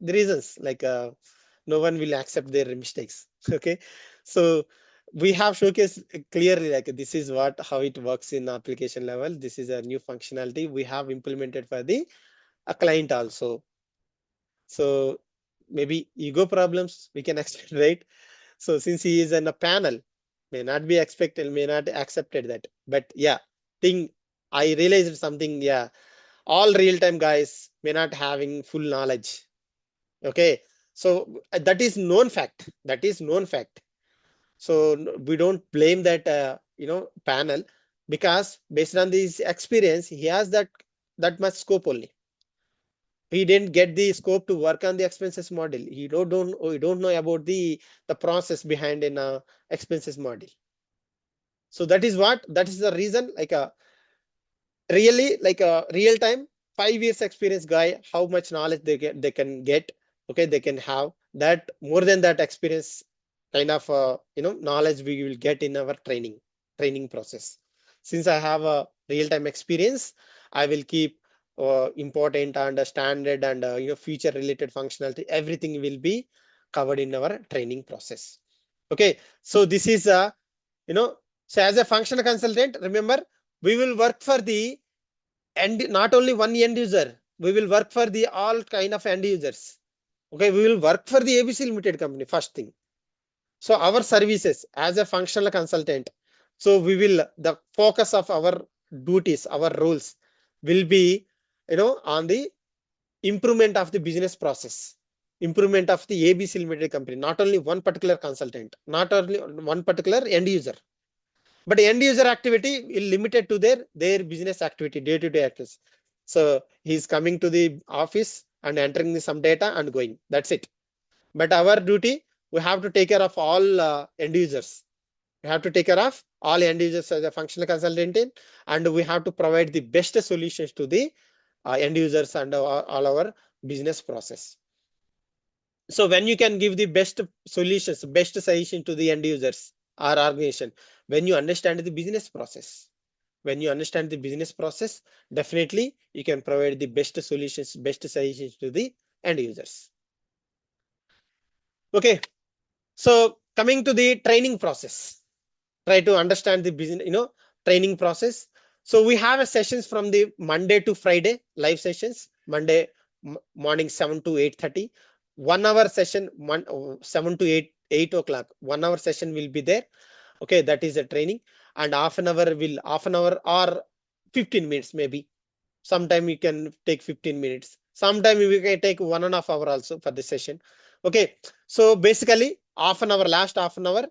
the reasons like no one will accept their mistakes. Okay, so we have showcased clearly like this is what how it works in application level. This is a new functionality we have implemented for the a client also. So maybe ego problems we can expect, right? So since he is in a panel, may not be expected, may not accepted that. But yeah, thing I realized something, yeah, all real-time guys may not having full knowledge. Okay. So that is known fact. That is known fact. So we don't blame that panel because based on this experience, he has that much scope only. He didn't get the scope to work on the expenses model. He don't know about the process behind an expenses model. So that is the reason like a really like a real time 5 years experience guy, how much knowledge they can get. Okay, they can have that more than that experience kind of knowledge we will get in our training process. Since I have a real time experience, I will keep important and standard and future related functionality, everything will be covered in our training process. Okay, so this is you know so as a functional consultant, remember, we will work for the end, not only one end user, we will work for the all kind of end users. Okay, we will work for the ABC Limited company, first thing. So our services as a functional consultant, so we will, the focus of our duties, our roles will be, on the improvement of the business process, improvement of the ABC Limited company, not only one particular consultant, not only one particular end user, but end user activity is limited to their business activity, day-to-day activities. So he's coming to the office and entering some data and going. That's it. But our duty, we have to take care of all end users. We have to take care of all end users as a functional consultant, and we have to provide the best solutions to the end users and all our business process. So when you can give the best solutions, best suggestion to the end users or organization, when you understand the business process, when you understand the business process, definitely you can provide the best solutions, best suggestions to the end users. Okay. So coming to the training process, try to understand the business, training process. So we have a sessions from the Monday to Friday, live sessions, Monday morning 7 to 8:30, 1 hour session, 7 to 8 o'clock, 1 hour session will be there. Okay, that is a training, and half an hour or 15 minutes maybe. Sometime you can take 15 minutes. Sometime we can take 1.5 hours also for the session. Okay. So basically last half an hour,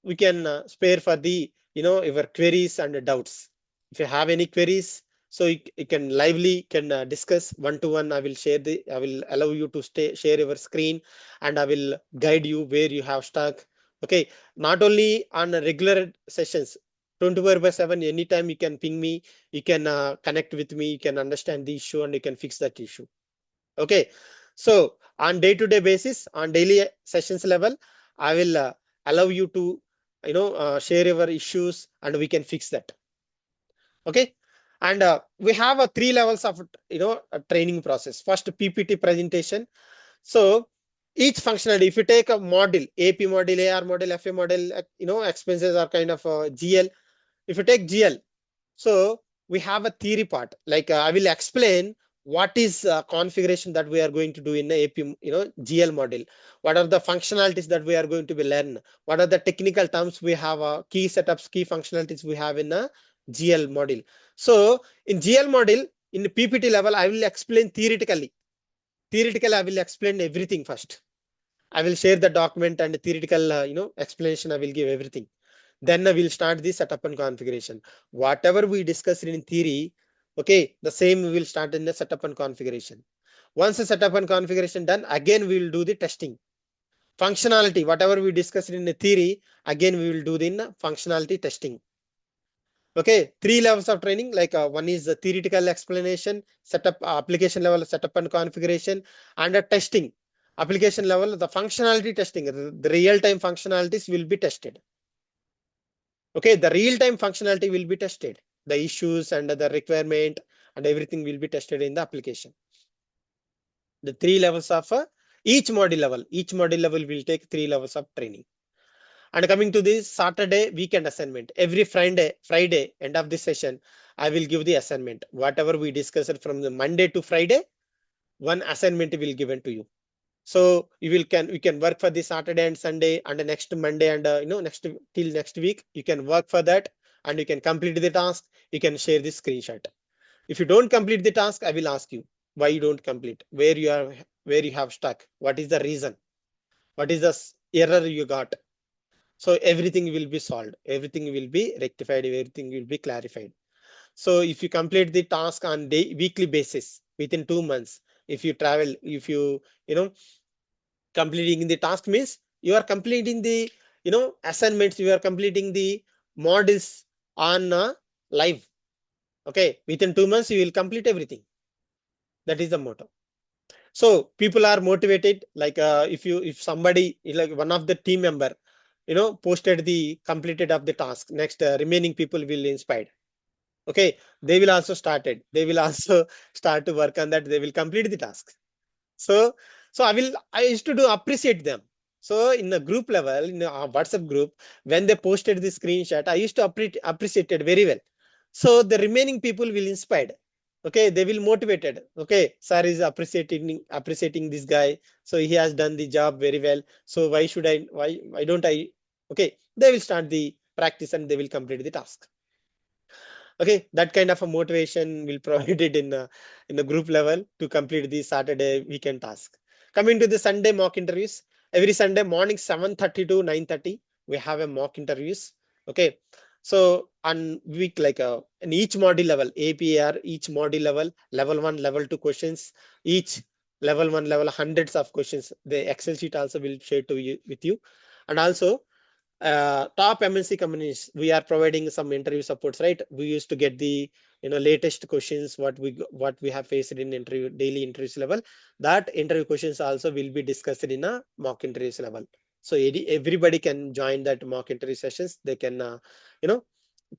we can spare for the, your queries and doubts. If you have any queries, so you can lively can discuss one to one. I will allow you to share your screen, and I will guide you where you have stuck. Okay. Not only on regular sessions, 24/7, anytime you can ping me, you can connect with me, you can understand the issue, and you can fix that issue. Okay. So on day-to-day basis, on daily sessions level, I will allow you to, share your issues, and we can fix that. Okay. And we have 3 levels of, a training process. First, PPT presentation. So each functionality, if you take a model, AP model, AR model, FA model, expenses are kind of GL. If you take GL, so we have a theory part. Like I will explain what is configuration that we are going to do in the AP, GL model. What are the functionalities that we are going to be learn? What are the technical terms we have? Key setups, key functionalities we have in a GL model. So in GL model, in the PPT level, I will explain theoretically. Theoretically, I will explain everything first. I will share the document and theoretical, explanation. I will give everything. Then I will start the setup and configuration. Whatever we discussed in theory, okay, the same we will start in the setup and configuration. Once the setup and configuration done, again we will do the testing. Functionality, whatever we discussed in the theory, again we will do the functionality testing. Okay, 3 levels of training. Like one is the theoretical explanation, setup, application level setup and configuration, and testing. Application level, the functionality testing, the real-time functionalities will be tested. Okay, the real-time functionality will be tested. The issues and the requirement and everything will be tested in the application. The 3 levels of each module level. Each module level will take 3 levels of training. And coming to this Saturday weekend assignment, every Friday, end of this session, I will give the assignment. Whatever we discussed from the Monday to Friday, one assignment will be given to you. So you can work for the Saturday and Sunday, and the next Monday, and till next week you can work for that, and you can complete the task. You can share the screenshot. If you don't complete the task, I will ask you why you don't complete, where you have stuck, what is the reason, what is the error you got. So everything will be solved, everything will be rectified, everything will be clarified. So if you complete the task on weekly basis within 2 months, if you travel, if you know completing the task means you are completing the assignments, you are completing the models on live. Okay, within 2 months you will complete everything. That is the motto. So people are motivated. Like if somebody, like one of the team member, posted the completed of the task, next remaining people will inspired. Okay, they will also start to work on that. They will complete the task. So I used to do appreciate them. So in the group level, in the WhatsApp group, when they posted the screenshot, I used to appreciate it very well. So the remaining people will inspired. Okay, they will motivated. Okay, sir is appreciating this guy. So he has done the job very well. So why don't I? Okay, they will start the practice and they will complete the task. Okay, that kind of a motivation will provide it in the group level to complete the Saturday weekend task. Coming to the Sunday mock interviews, every Sunday morning 7:30 to 9:30 we have a mock interviews. Okay, so and week like in each module level APR, each module level 1, level 2 questions, each level 1, level hundreds of questions. The Excel sheet also will share to you with you. And also top MNC companies, we are providing some interview supports, right? We used to get the latest questions what we have faced in interview daily interviews level. That interview questions also will be discussed in a mock interviews level. So everybody can join that mock interview sessions. They can you know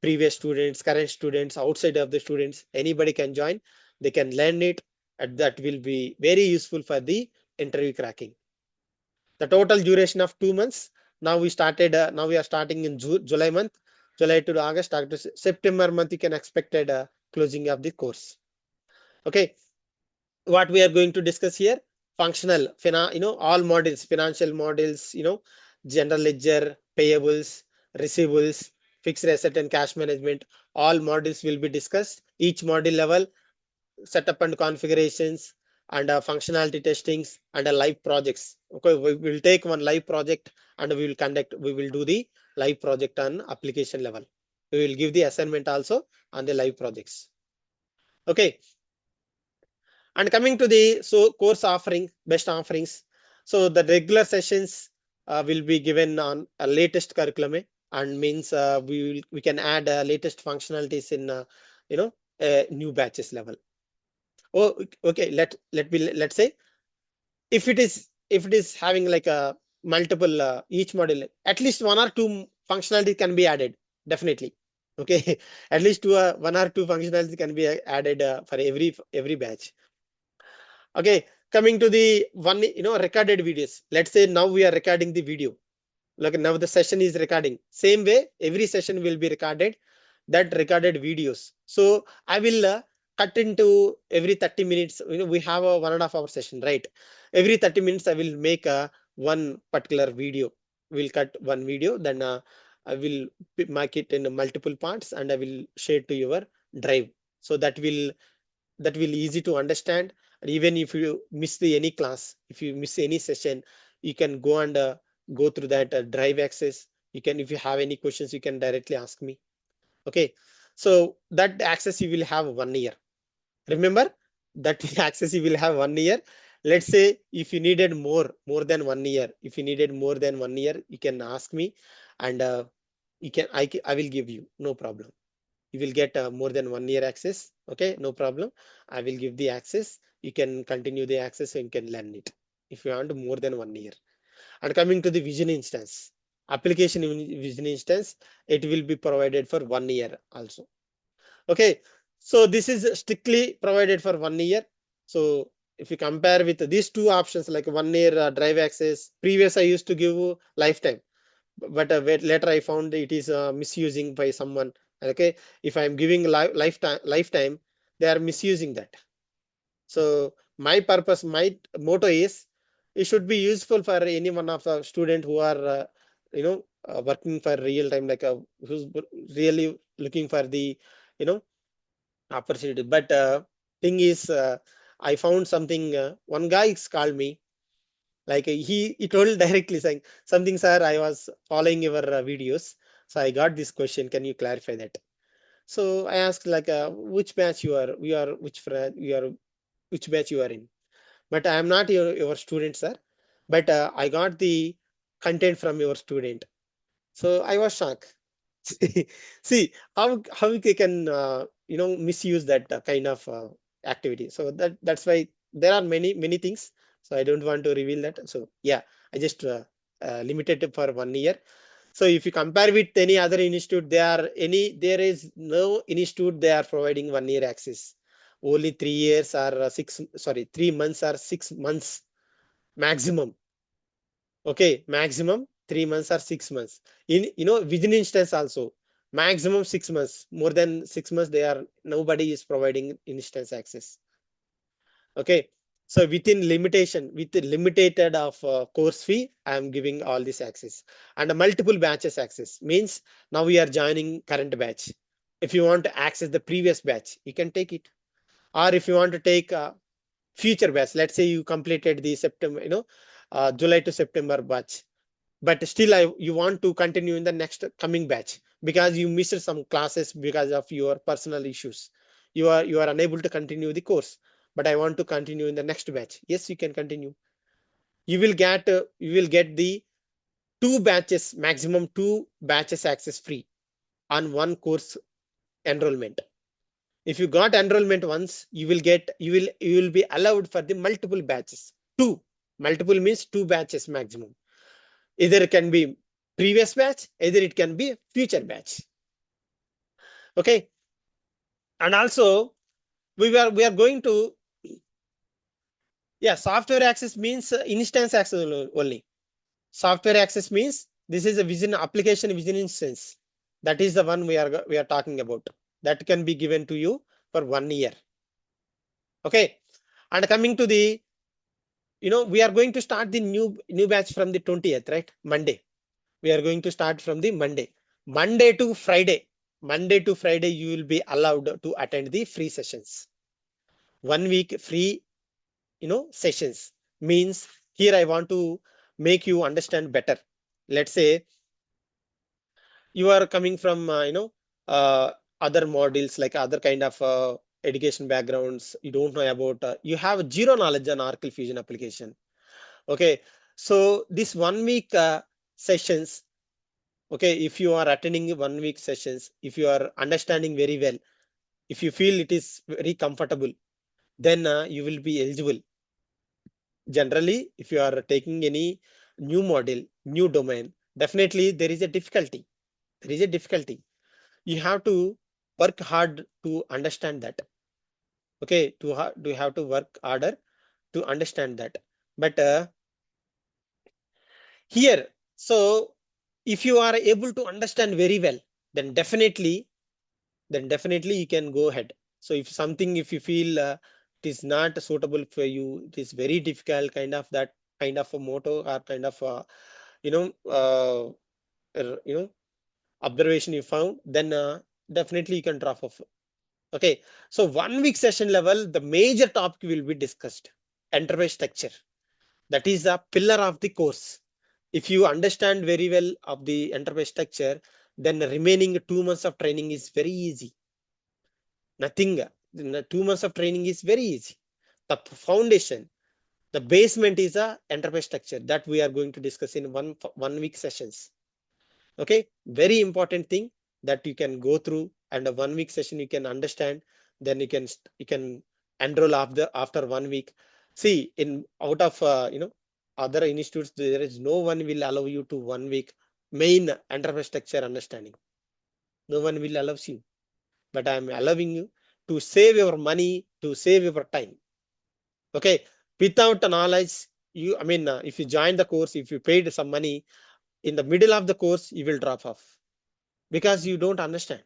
previous students, current students, outside of the students, anybody can join. They can learn it, and that will be very useful for the interview cracking. The total duration of 2 months. Now we started. Now we are starting in July month, July to August, August to September month. You can expected closing of the course. Okay, what we are going to discuss here: functional, all models, financial models. General ledger, payables, receivables, fixed asset and cash management. All models will be discussed. Each model level setup and configurations and functionality testings and live projects. Okay, we will take one live project and we will do the live project on application level. We will give the assignment also on the live projects. Okay, and coming to the course offering, best offerings. So the regular sessions will be given on a latest curriculum, and means we can add latest functionalities in new batches level. Oh, okay. Let's say if it is having like a multiple each model, at least one or two functionality can be added. Definitely. Okay, at least one or two functionalities can be added for every batch. Okay, coming to the one recorded videos. Let's say now we are recording the video. Like now the session is recording. Same way, every session will be recorded. That recorded videos. So I will cut into every 30 minutes. We have a 1.5 hour session, right? Every 30 minutes, I will make a one particular video. We'll cut one video, then I will make it in multiple parts, and I will share to your drive. So that will easy to understand. And even if you miss any class, if you miss any session, you can go and go through that drive access. You can, if you have any questions, you can directly ask me. Okay, so that access you will have 1 year. Remember that access you will have 1 year. Let's say if you needed more than 1 year, if you needed more than 1 year, you can ask me, and I will give you, no problem. You will get more than 1 year access. Okay, no problem. I will give the access. You can continue the access and you can learn it if you want more than 1 year. And coming to the vision instance, application vision instance, it will be provided for 1 year also. Okay, so this is strictly provided for 1 year. So if you compare with these two options, like 1 year drive access, previous I used to give lifetime, but later I found it is misusing by someone. Okay, if I'm giving lifetime, they are misusing that. So my purpose, my motto is, it should be useful for any one of the student who are working for real time, like who's really looking for the you know opportunity. But thing is, I found something. One guy called me, like he told directly saying something, sir, I was following your videos, so I got this question, can you clarify that? So I asked, like which batch you are, which batch you are in. But I am not your student, sir, but I got the content from your student. So I was shocked. See how we can misuse that kind of activity. So that's why there are many things. So I don't want to reveal that. So yeah, I just limited it for 1 year. So if you compare with any other institute, there is no institute they are providing 1 year access. Only 3 years or 3 months or 6 months maximum. Okay, maximum 3 months or 6 months. In within instance also, maximum 6 months. More than 6 months, nobody is providing instance access. Okay, so with the limited of course fee, I am giving all this access. And multiple batches access means now we are joining current batch. If you want to access the previous batch, you can take it. Or if you want to take future batch, let's say you completed the September, July to September batch, but still you want to continue in the next coming batch. because you missed some classes because of your personal issues. You are unable to continue the course, but I want to continue in the next batch. Yes, you can continue. You will get the two batches, maximum two batches access free on one course enrollment. If you got enrollment once, you will be allowed for the multiple batches. Two. Multiple means two batches maximum. Either it can be previous batch, either it can be future batch. Okay. And also we are going to, yeah, software access means instance access only. Software access means this is a vision application vision instance. That is the one we are talking about. That can be given to you for 1 year. Okay. And coming to the, we are going to start the new batch from the 20th, right? Monday. We are going to start from the Monday. Monday to Friday. Monday to Friday, you will be allowed to attend the free sessions. 1 week free, sessions means here I want to make you understand better. Let's say you are coming from, uh, other modules, like other kind of education backgrounds. You don't know about, you have zero knowledge on Oracle Fusion application. Okay. So this 1 week sessions, okay, if you are attending 1 week sessions, if you are understanding very well, if you feel it is very comfortable, then you will be eligible. Generally, if you are taking any new model, new domain, definitely there is a difficulty. There is a difficulty. You have to work hard to understand that. Okay, do you have to work harder to understand that. But here, so if you are able to understand very well, then definitely you can go ahead. So if you feel it is not suitable for you, it is very difficult, kind of a motto, or kind of you know uh, you know observation you found, then definitely you can drop off. Okay. So 1 week session level, the major topic will be discussed: enterprise structure. That is a pillar of the course. If you understand very well of the enterprise structure, then the remaining 2 months of training is very easy. Nothing. The 2 months of training is very easy. The foundation, the basement is a enterprise structure that we are going to discuss in 1 week sessions. Okay, very important thing that you can go through, and a 1 week session you can understand. Then you can enroll after 1 week. See, in out of other institutes, there is no one will allow you to 1 week main enterprise structure understanding. No one will allow you, but I am allowing you to save your money, to save your time. Okay, without knowledge, if you join the course, if you paid some money in the middle of the course, you will drop off because you don't understand.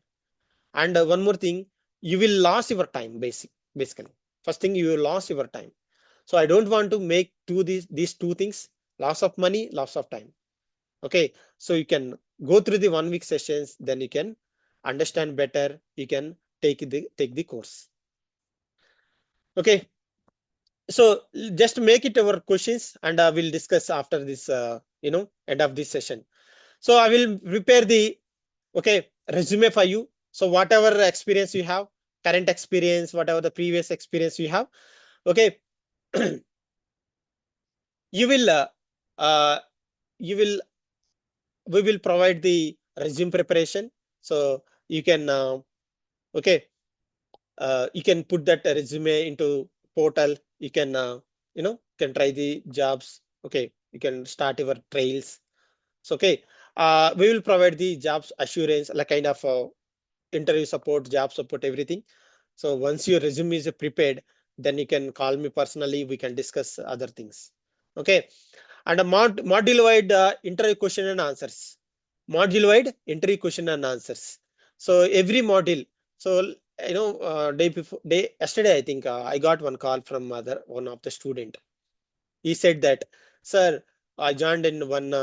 And one more thing, you will lose your time. Basically, first thing, you will lose your time. So I don't want to make these two things: loss of money, loss of time. Okay, so you can go through the 1 week sessions, then you can understand better. You can take the course. Okay, so just make it our questions, and we'll discuss after this. End of this session. So I will prepare the, okay, resume for you. So whatever experience you have, current experience, whatever the previous experience you have, okay, you will uh, you will we will provide the resume preparation. So you can okay, you can put that resume into portal. You can can try the jobs. Okay, you can start your trails. So okay, we will provide the jobs assurance, like kind of interview support, job support, everything. So once your resume is prepared, then you can call me personally. We can discuss other things. Okay. And a module wide interview question and answers. Module wide interview question and answers. So every module. So day yesterday, I think I got one call from one of the student. He said that, sir, I joined in one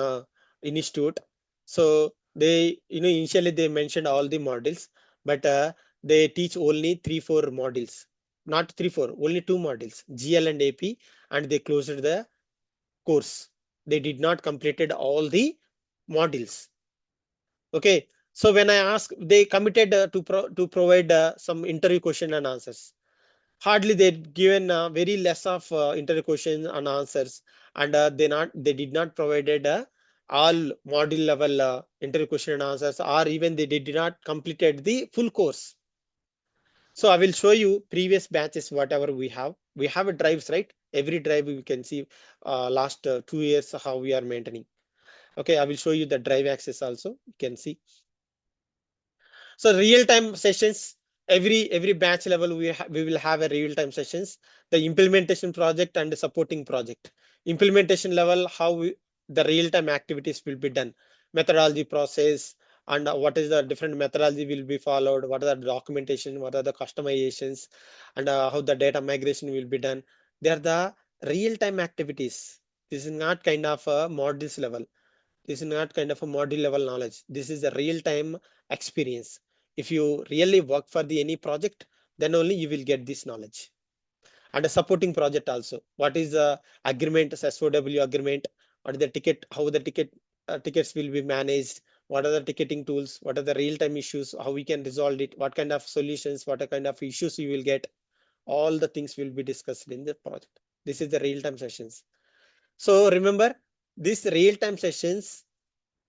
institute. So they, initially they mentioned all the modules, but they teach only 3 4 modules. Not 3 4, only 2 modules, GL and AP, and they closed the course. They did not completed all the modules. Okay. So when I ask, they committed to provide some interview question and answers. Hardly they given very less of interview questions and answers, and they did not provided all module level interview question and answers, or even they did not completed the full course. So I will show you previous batches, whatever we have. We have a drives, right? Every drive we can see last 2 years how we are maintaining. Okay, I will show you the drive access also. You can see. So real time sessions, every batch level we will have a real time sessions. The implementation project and the supporting project. Implementation level, how the real time activities will be done, methodology process, and what is the different methodology will be followed, what are the documentation, what are the customizations, and how the data migration will be done. They are the real time activities. This is not kind of a modules level. This is not kind of a module level knowledge. This is a real time experience. If you really work for the any project, then only you will get this knowledge. And a supporting project also. What is the agreement, SOW agreement, what is the ticket, how the tickets will be managed, what are the ticketing tools, what are the real time issues, how we can resolve it, what kind of solutions, what kind of issues you will get. All the things will be discussed in the project. This is the real time sessions. So remember, these real time sessions,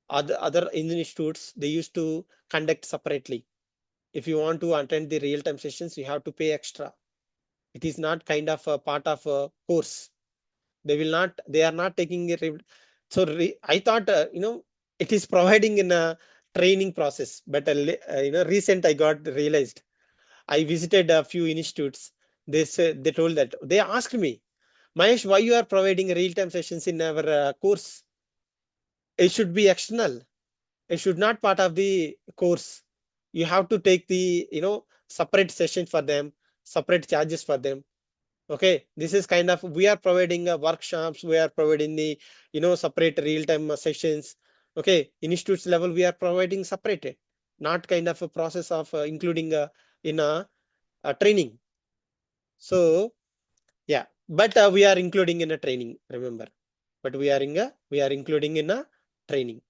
other institutes, they used to conduct separately. If you want to attend the real time sessions, you have to pay extra. It is not kind of a part of a course. They are not taking it. So I thought, it is providing in a training process, but recent I got realized. I visited a few institutes. They told that, they asked me, Mahesh, why you are providing real time sessions in our course? It should be external. It should not part of the course. You have to take the separate session for them, separate charges for them. Okay, this is kind of, we are providing workshops, we are providing the separate real time sessions. Okay, institutes level we are providing separated, not kind of a process of including in a training. So yeah, but we are including in a training, remember. But we are including in a training.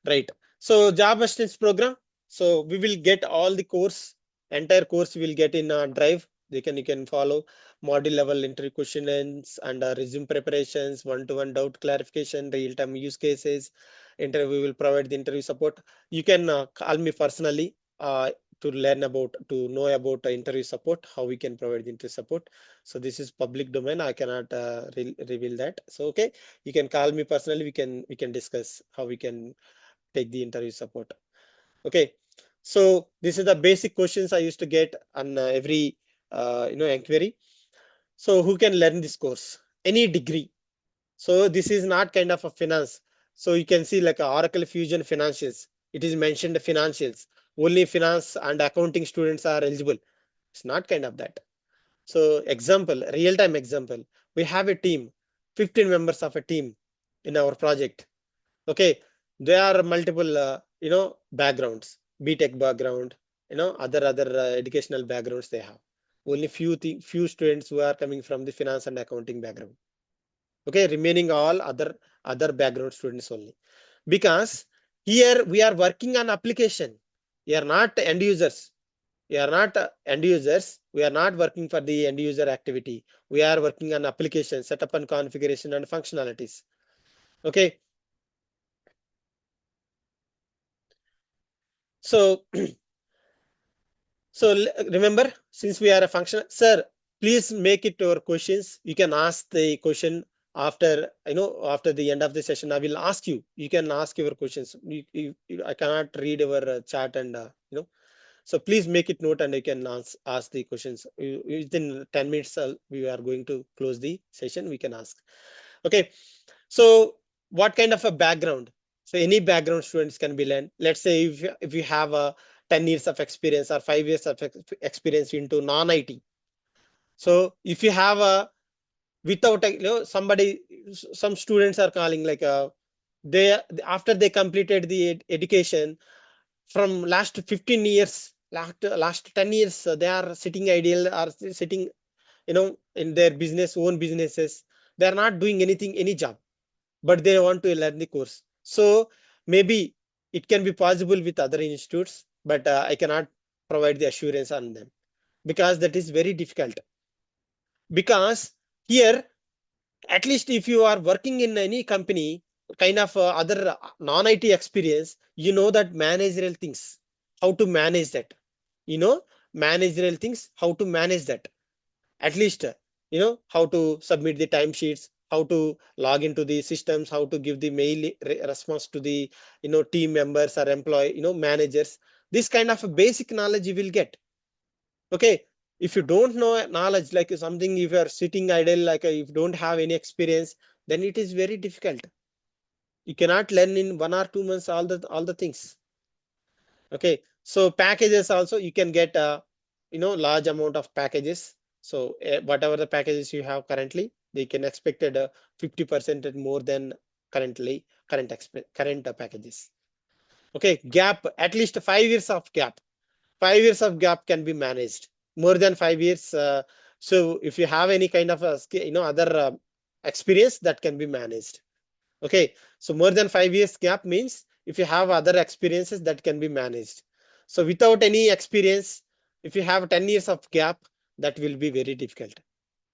Right. So job assistance program. So we will get all the course, entire course we will get in Drive. You can follow module level interview questions and resume preparations, one-to-one doubt clarification, real-time use cases. Interview, we will provide the interview support. You can call me personally to learn about, to know about interview support, how we can provide the interview support. So this is public domain. I cannot reveal that. So okay, you can call me personally. We can discuss how we can take the interview support. Okay, so this is the basic questions I used to get on every inquiry. So who can learn this course? Any degree. So this is not kind of a finance. So you can see like a Oracle Fusion Financials. It is mentioned financials. Only finance and accounting students are eligible. It's not kind of that. So example, real time example. We have a team, 15 members of a team in our project. Okay, there are multiple backgrounds, BTech background, other educational backgrounds they have. Only few students who are coming from the finance and accounting background. Okay, remaining all other background students only. Because here we are working on application. We are not end users. We are not end users. We are not working for the end user activity. We are working on application setup and configuration and functionalities. Okay, so so remember, since we are a function, sir, please make it your questions. You can ask the question after, after the end of the session. I will ask you. You can ask your questions. I cannot read your chat and So please make it note and you can ask the questions. Within 10 minutes, we are going to close the session. We can ask. Okay. So what kind of a background? So any background students can be learned. Let's say if you have a 10 years of experience or 5 years of experience into non-IT. So if you have a without somebody, some students are calling like they after they completed the education from last 15 years, last 10 years, they are sitting ideal or sitting in their own businesses. They are not doing anything, any job, but they want to learn the course. So Maybe it can be possible with other institutes, but I cannot provide the assurance on them because that is very difficult. Because here, at least if you are working in any company, kind of other non-IT experience, you know that managerial things, how to manage that. You know, managerial things, how to manage that. At least, how to submit the timesheets, how to log into the systems, how to give the mail response to the, team members or employee, managers. This kind of a basic knowledge you will get. Okay, if you don't know knowledge, like something, if you are sitting idle, like if you don't have any experience, then it is very difficult. You cannot learn in 1 or 2 months all the things. Okay, so packages also you can get large amount of packages. So whatever the packages you have currently, they can expected 50% and more than current packages. Okay, gap, at least 5 years of gap. 5 years of gap can be managed. More than 5 years. So if you have any kind of other experience, that can be managed. Okay, so more than 5 years gap means if you have other experiences, that can be managed. So without any experience, if you have 10 years of gap, that will be very difficult.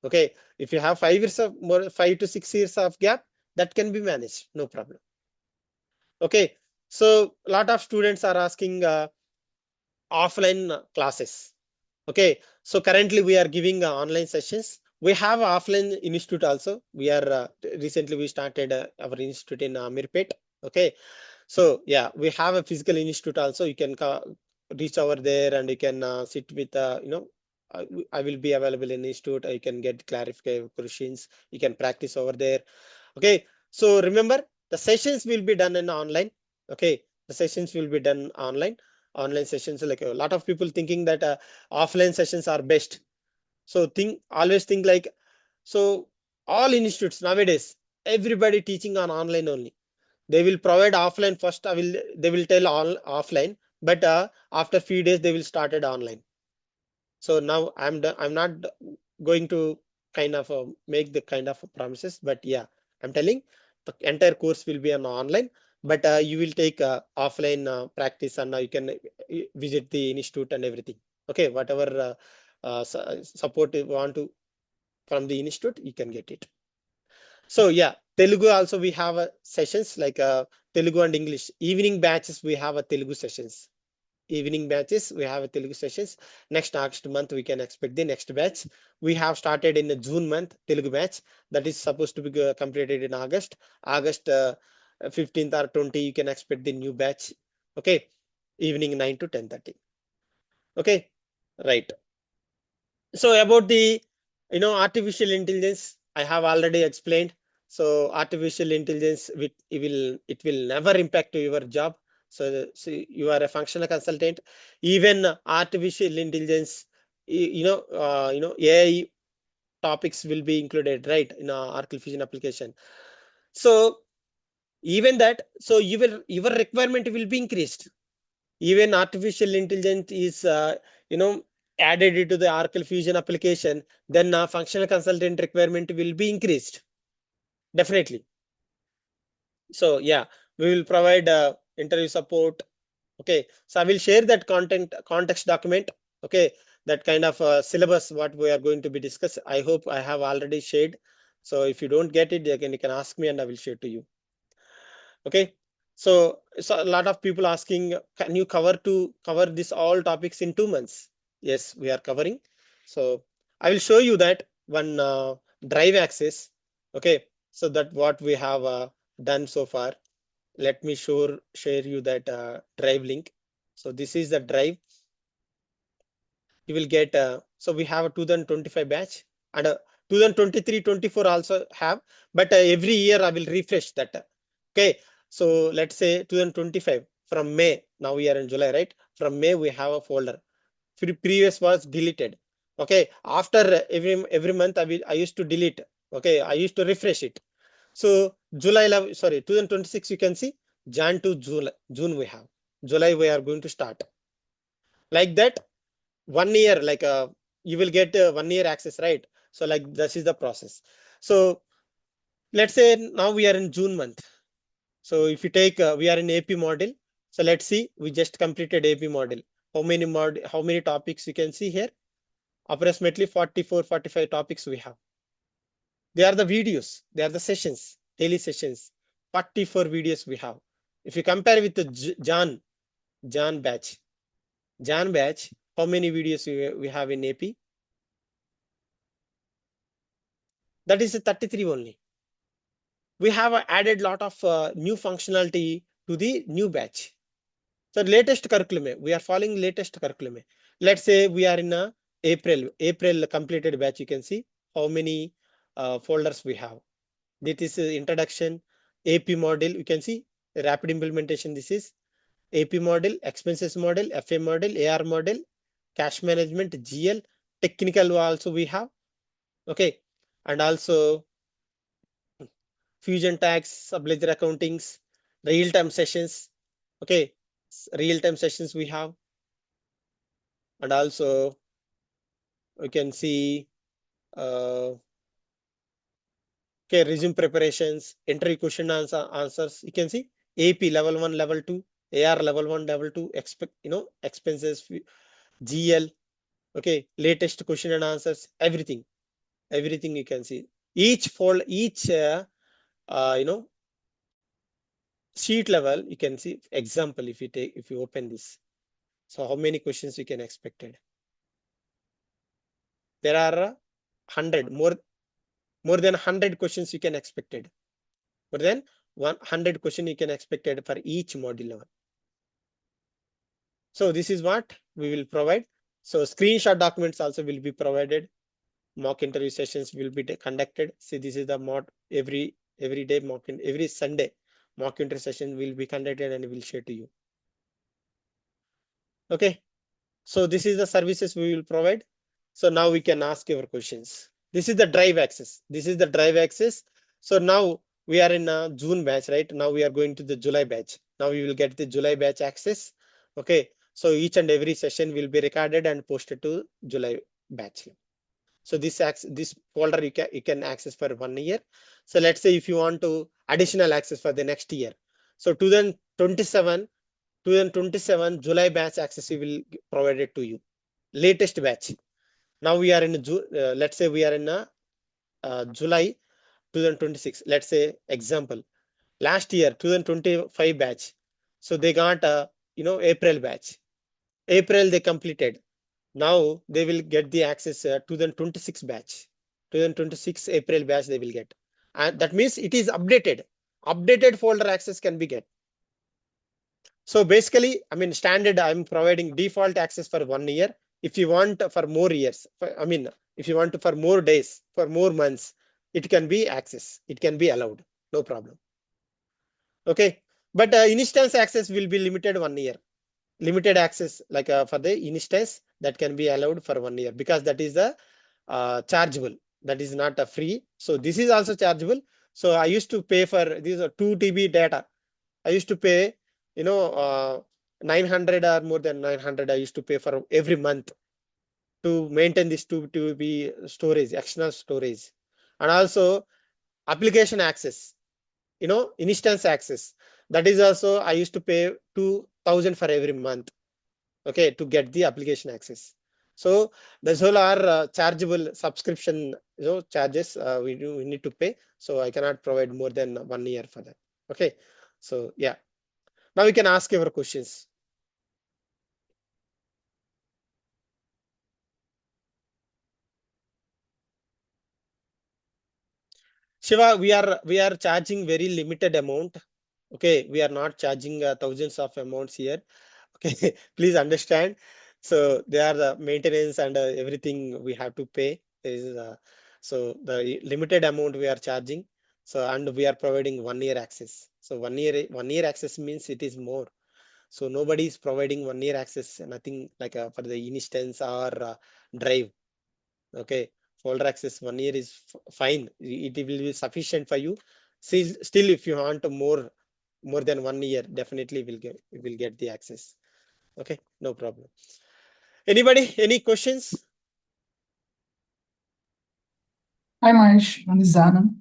Okay, if you have 5 years of more, 5 to 6 years of gap, that can be managed, no problem. Okay, so a lot of students are asking offline classes. Okay, so currently we are giving online sessions. We have offline institute also. We are recently we started our institute in Mirpet. Okay, so yeah, we have a physical institute also. You can reach over there and you can sit with I will be available in institute. You can get clarification questions. You can practice over there. Okay, so remember the sessions will be done in online. Okay, the sessions will be done online. Online sessions, like a lot of people thinking that offline sessions are best. So always think like, so all institutes nowadays, everybody teaching on online only. They will provide offline first. They will tell all offline, but after few days they will start it online. So now I'm not going to kind of make the kind of promises, but yeah, I'm telling the entire course will be on online, but you will take offline practice, and you can visit the institute and everything. Okay, whatever support you want to from the institute, you can get it. So yeah, Telugu also we have sessions like Telugu and English. Evening batches we have a Telugu sessions. Evening batches we have a Telugu sessions. Next month we can expect the next batch. We have started in the June month Telugu batch that is supposed to be completed in August. August 15th or 20 you can expect the new batch. Okay, evening 9 to 10:30. Okay, right. So about the artificial intelligence, I have already explained. So artificial intelligence, it will never impact your job. So you are a functional consultant. Even artificial intelligence, AI topics will be included, right, in our Oracle Fusion application. So even that, so your requirement will be increased. Even artificial intelligence is added into the Oracle Fusion application, then functional consultant requirement will be increased, definitely. So yeah, we will provide interview support. Okay, so I will share that context document. Okay, that kind of syllabus what we are going to be discussed. I hope I have already shared. So if you don't get it, you can ask me and I will share to you. Okay, so a lot of people asking, can you cover this all topics in 2 months? Yes, we are covering. So I will show you that one drive access. Okay, so that what we have done so far. Let me share you that drive link. So this is the drive. You will get so we have a 2025 batch and 2023-24 also have, but every year I will refresh that. Okay, so let's say 2025 from May. Now we are in July, right? From May we have a folder. Previous was deleted. Okay, after every month I used to delete. Okay, I used to refresh it. So July 11, sorry, 2026 you can see Jan to June we have. July we are going to start like that. 1 year, like you will get 1 year access, right? So like this is the process. So let's say now we are in June month. So if you take, we are in AP model. So let's see, we just completed AP model. How many topics you can see here? Approximately 44, 45 topics we have. They are the videos, they are the sessions, daily sessions. 44 videos we have. If you compare with the Jan batch, how many videos we have in AP? That is 33 only. We have added lot of new functionality to the new batch. So latest curriculum, we are following latest curriculum. Let's say we are in a April completed batch. You can see how many folders we have. This is introduction, AP model. You can see rapid implementation. This is AP model, expenses model, FA model, AR model, cash management, GL, technical also we have. Okay, and also fusion tax, subledger accountings, real-time sessions. Okay, real-time sessions we have, and also we can see okay, resume preparations, entry question answers. You can see AP level 1, level 2, AR level 1, level 2, expenses, GL. Okay, latest question and answers, everything you can see. Each fold, each sheet level, you can see. Example, if you open this, so how many questions you can expected? There are 100 more than 100 questions you can expected. More than 100 question you can expected for each module level. So this is what we will provide. So screenshot documents also will be provided. Mock interview sessions will be conducted. See, this is the every day every Sunday mock interview session will be conducted and will share to you. Okay, so this is the services we will provide. So now we can ask your questions. This is the drive access. So now we are in a June batch, right? Now we are going to the July batch. Now we will get the July batch access. Okay, so each and every session will be recorded and posted to July batch. So this folder you can access for 1 year. So let's say if you want to additional access for the next year. So 2027 July batch access will provided to you. Latest batch. Now we are in let's say we are in July 2026. Let's say example. Last year 2025 batch. So they got April batch. April they completed. Now they will get the access 2026 batch. 2026 April batch they will get. And that means it is updated. Updated folder access can be get. So basically, I mean, standard, I'm providing default access for 1 year. If you want for more years, if you want for more days, for more months, it can be access. It can be allowed. No problem. Okay. But instance access will be limited 1 year. Limited access, like for the instance, that can be allowed for 1 year because that is the chargeable. That is not a free. So this is also chargeable. So I used to pay for these 2 TB data. I used to pay, 900 or more than 900. I used to pay for every month to maintain this 2 TB storage, external storage, and also application access, instance access. That is also I used to pay 2,000 for every month. Okay, to get the application access. So those all are chargeable subscription, charges we need to pay. So I cannot provide more than 1 year for that. Okay, so yeah. Now we can ask your questions. Shiva, we are charging very limited amount. Okay, we are not charging thousands of amounts here. Okay, please understand. So they are the maintenance and everything we have to pay is so the limited amount we are charging. So and we are providing 1 year access. So 1 year access means it is more. So nobody is providing 1 year access, nothing like for the instance or drive. Okay, folder access 1 year is fine. It will be sufficient for you. Still, if you want more than 1 year, definitely will get the access. Okay, no problem. Anybody, any questions? Hi Mahesh, this is Anand.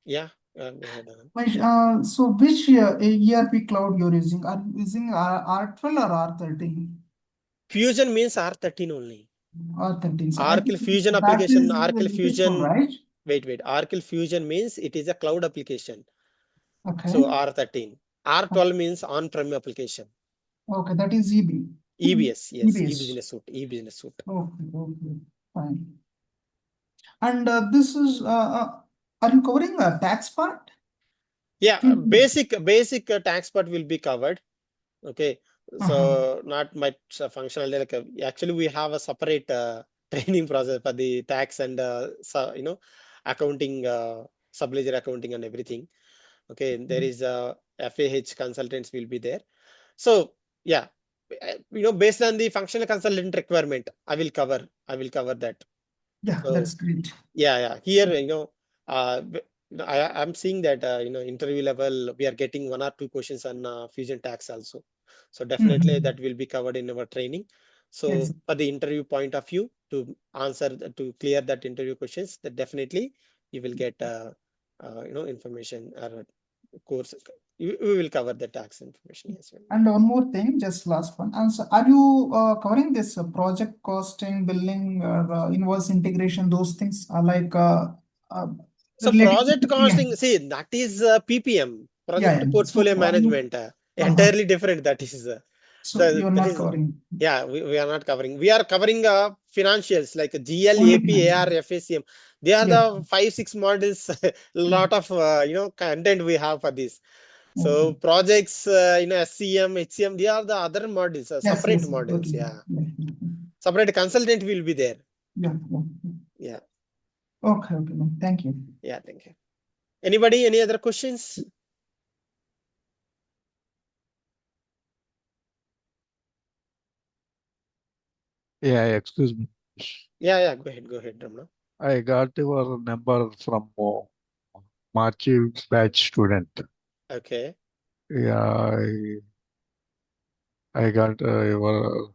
Yeah. Go ahead. Mahesh, so which ERP cloud you're using? Are you using R12 or R13? Fusion means R13 only. R13. So I Oracle think Fusion that application, is the Oracle latest one, Fusion, right? wait. Oracle Fusion means it is a cloud application. So Okay. R13. R12 means on-prem application. Okay, that is EB. EBS, yes, EBS. e-business suite, e-business suite. Okay, okay, fine. And this is, are you covering a tax part? Yeah, Mhm. basic tax part will be covered. Okay, Uh-huh. so not much functional. Like actually, we have a separate training process for the tax and accounting, sub-ledger accounting and everything. Okay, there is FAH consultants will be there. So yeah, based on the functional consultant requirement, I will cover that. Yeah, So that's great. yeah. Here, I'm seeing that, interview level, we are getting one or two questions on fusion tax also. So definitely Mhm. that will be covered in our training. So Exactly. for the interview point of view, to answer, to clear that interview questions, that definitely you will get, information or course. We will cover the tax information as well. Yeah. And one more thing, just last one. And so are you covering this project costing, billing, or invoice integration, those things are like uh, So related to project costing, PPM? see, that is PPM, Yeah, project yeah. portfolio So are you, management, uh-huh. entirely different. That is So the you're that not is covering yeah. We are not covering. We are covering financials like GL, only AP, financial. AR, FACM. They are Yeah. the 5 6 models. Lot of content we have for this. So Okay. projects, SCM, HCM. They are the other models, Yes, separate yes. models. Okay. Yeah, Yeah. separate consultant will be there. Yeah. Yeah. Yeah, Okay. Okay. No, thank you. yeah. Thank you. Anybody? Any other questions? Yeah, excuse me. Yeah. Go ahead, Ramana. I got your number from Marchi batch student. Okay. Yeah, I got your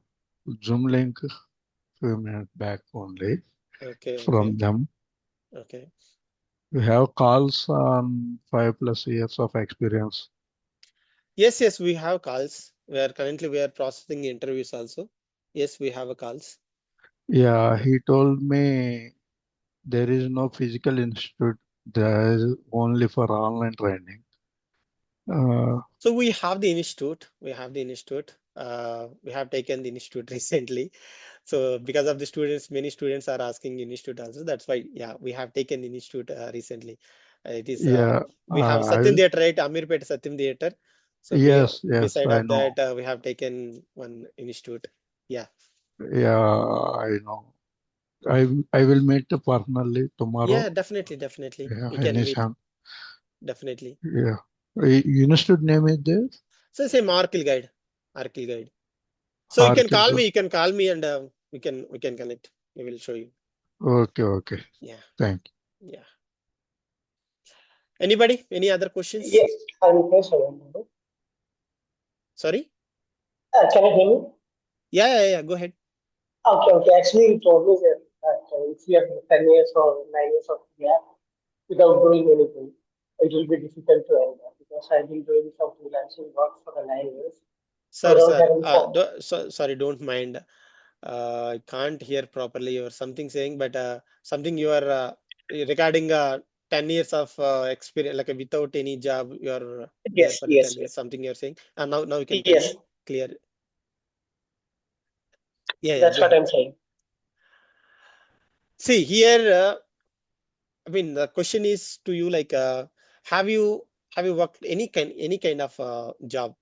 Zoom link few minutes back only Okay. from them. Okay. We have calls on 5+ years of experience. Yes, we have calls. We are processing interviews also. Yes, we have a calls. Yeah, he told me there is no physical institute. There is only for online training. So we have the institute. We have the institute. We have taken the institute recently. So because of the students, many students are asking institute also. That's why, yeah, we have taken the institute recently. It is Yeah, we have I Satyam will. Theatre, right? Amirpet Satyam Theatre. So Yes, beside I of know. that, we have taken one institute. Yeah. Yeah, I know. I will meet personally Yeah, tomorrow. definitely. Yeah, We can meet. anytime. Definitely. Yeah. Institute name is there? So same Oracle Guide. Oracle Guide. So you can Oracle. call me. You can call me, and we can connect. We will show you. Okay. Yeah. Thank Yeah. Anybody? Any other questions? Yes, I'm present. Sorry? Can you hear me? Yeah. Go ahead. Okay. Actually, you told me that if you have 10 years or 9 years of gap without doing anything, it will be difficult to enter because I've been doing some freelancing work for the 9 years. So I Sir, don't sir. have any form. Sorry, don't mind. I can't hear properly or something saying, but something you are regarding 10 years of experience, like without any job, you are there Yes, for the yes, 10 yes. years, something you're saying. And now you can Yes, clear. Yeah, that's go what ahead. I'm saying. See, here, I mean, the question is to you, like, have you worked any kind of job,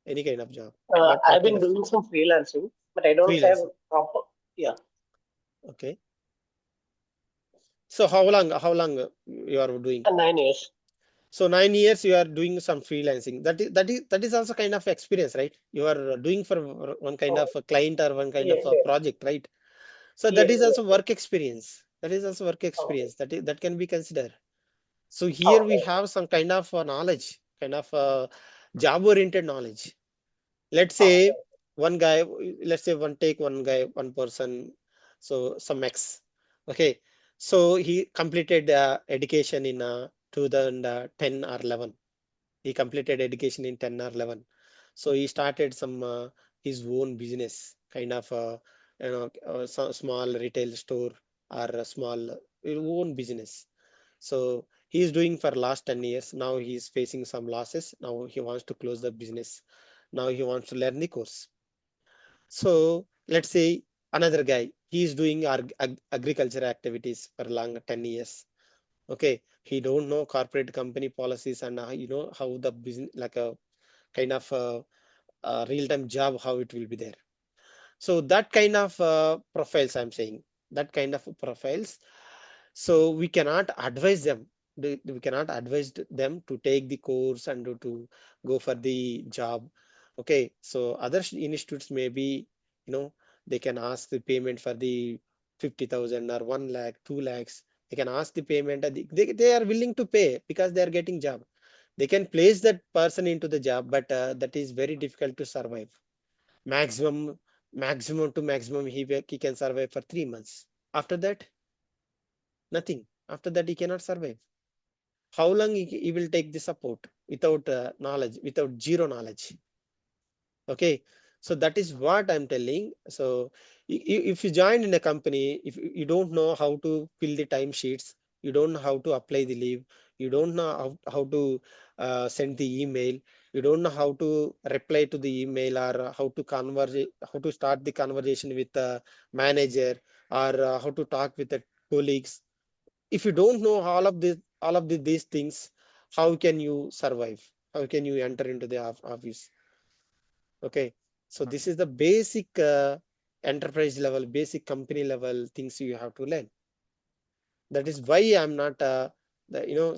any kind of job? What I've kind been of doing some freelancing, but I don't have freelancing? proper, yeah, Okay. So how long you are doing? 9 years. So 9 years you are doing some freelancing. That is also kind of experience, right? You are doing for one kind Oh, of a client or one kind of yes, a yes, project, right? So that yes, is yes, also yes. work experience. That is also work Okay, experience. That can be considered. So here we okay, have some kind of knowledge, kind of job oriented knowledge. Let's say okay, one guy, let's say one guy, one person, so some X. Okay. So he completed education in 2010 or 11. He completed education in 10 or 11. So he started some his own business, kind of small retail store or a small own business. So he is doing for last 10 years. Now he is facing some losses. Now he wants to close the business. Now he wants to learn the course. So let's say another guy, he is doing agriculture activities for long 10 years. Okay, he don't know corporate company policies and how the business, like a kind of real-time job, how it will be there. So that kind of profiles I'm saying, that kind of profiles. So we cannot advise them. We cannot advise them to take the course and to go for the job. Okay, so other institutes maybe, they can ask the payment for the 50,000 or 1 lakh, 2 lakhs. They can ask the payment and they are willing to pay because they are getting job. They can place that person into the job, but that is very difficult to survive. Maximum, maximum to maximum, he can survive for 3 months. After that, nothing. After that, he cannot survive. How long he will take the support without knowledge, without zero knowledge? Okay, so that is what I'm telling. So if you join in a company, if you don't know how to fill the time sheets, you don't know how to apply the leave, you don't know how to send the email, you don't know how to reply to the email, or how to start the conversation with the manager, or how to talk with the colleagues. If you don't know these things, how can you survive? How can you enter into the office? Okay, so this is the basic enterprise level, basic company level things you have to learn. That is why I'm not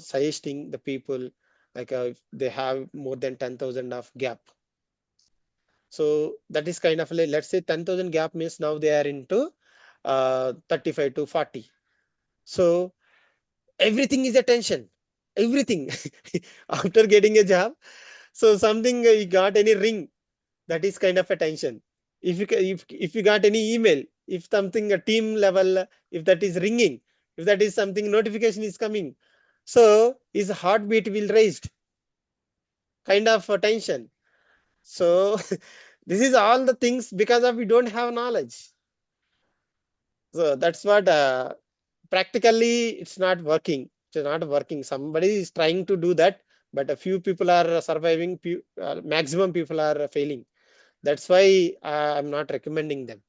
suggesting the people, like if they have more than 10,000 of gap. So that is kind of like, let's say 10,000 gap means now they are into 35 to 40. So everything is attention, everything. After getting a job, so something you got any ring, that is kind of a tension. If you got any email, if something a team level, if that is ringing, if that is something notification is coming, so his heartbeat will raised, kind of a tension. So this is all the things because of we don't have knowledge. So that's what practically it's not working. It's not working. Somebody is trying to do that, but a few people are surviving. Maximum people are failing. That's why I'm not recommending them.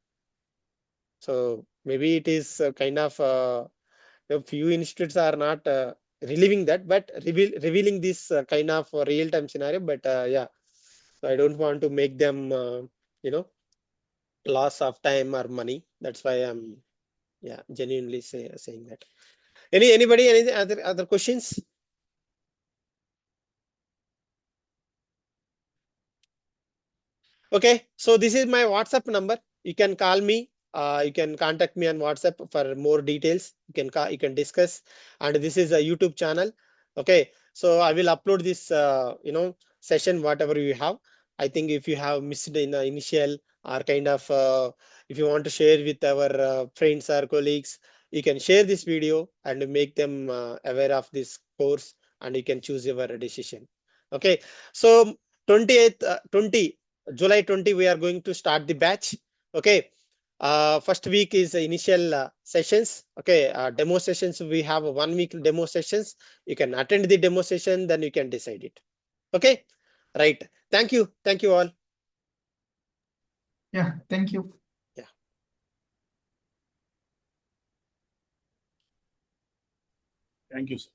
So maybe it is kind of a few institutes are not relieving that, but revealing this kind of real time scenario. But yeah, so I don't want to make them you know loss of time or money. That's why I'm genuinely saying that. Anybody any other questions? Okay, so this is my WhatsApp number. You can call me. You can contact me on WhatsApp for more details. You can discuss. And this is a YouTube channel. Okay, so I will upload this session whatever you have. I think if you have missed in the initial, or kind of if you want to share with our friends or colleagues, you can share this video and make them aware of this course, and you can choose your decision. Okay, so 28th 20 July 20, we are going to start the batch. Okay. First week is initial sessions. Okay. Demo sessions. We have a 1 week demo sessions. You can attend the demo session, then you can decide it. Okay. Right. Thank you. Thank you all. Yeah, thank you. Yeah. Thank you, sir.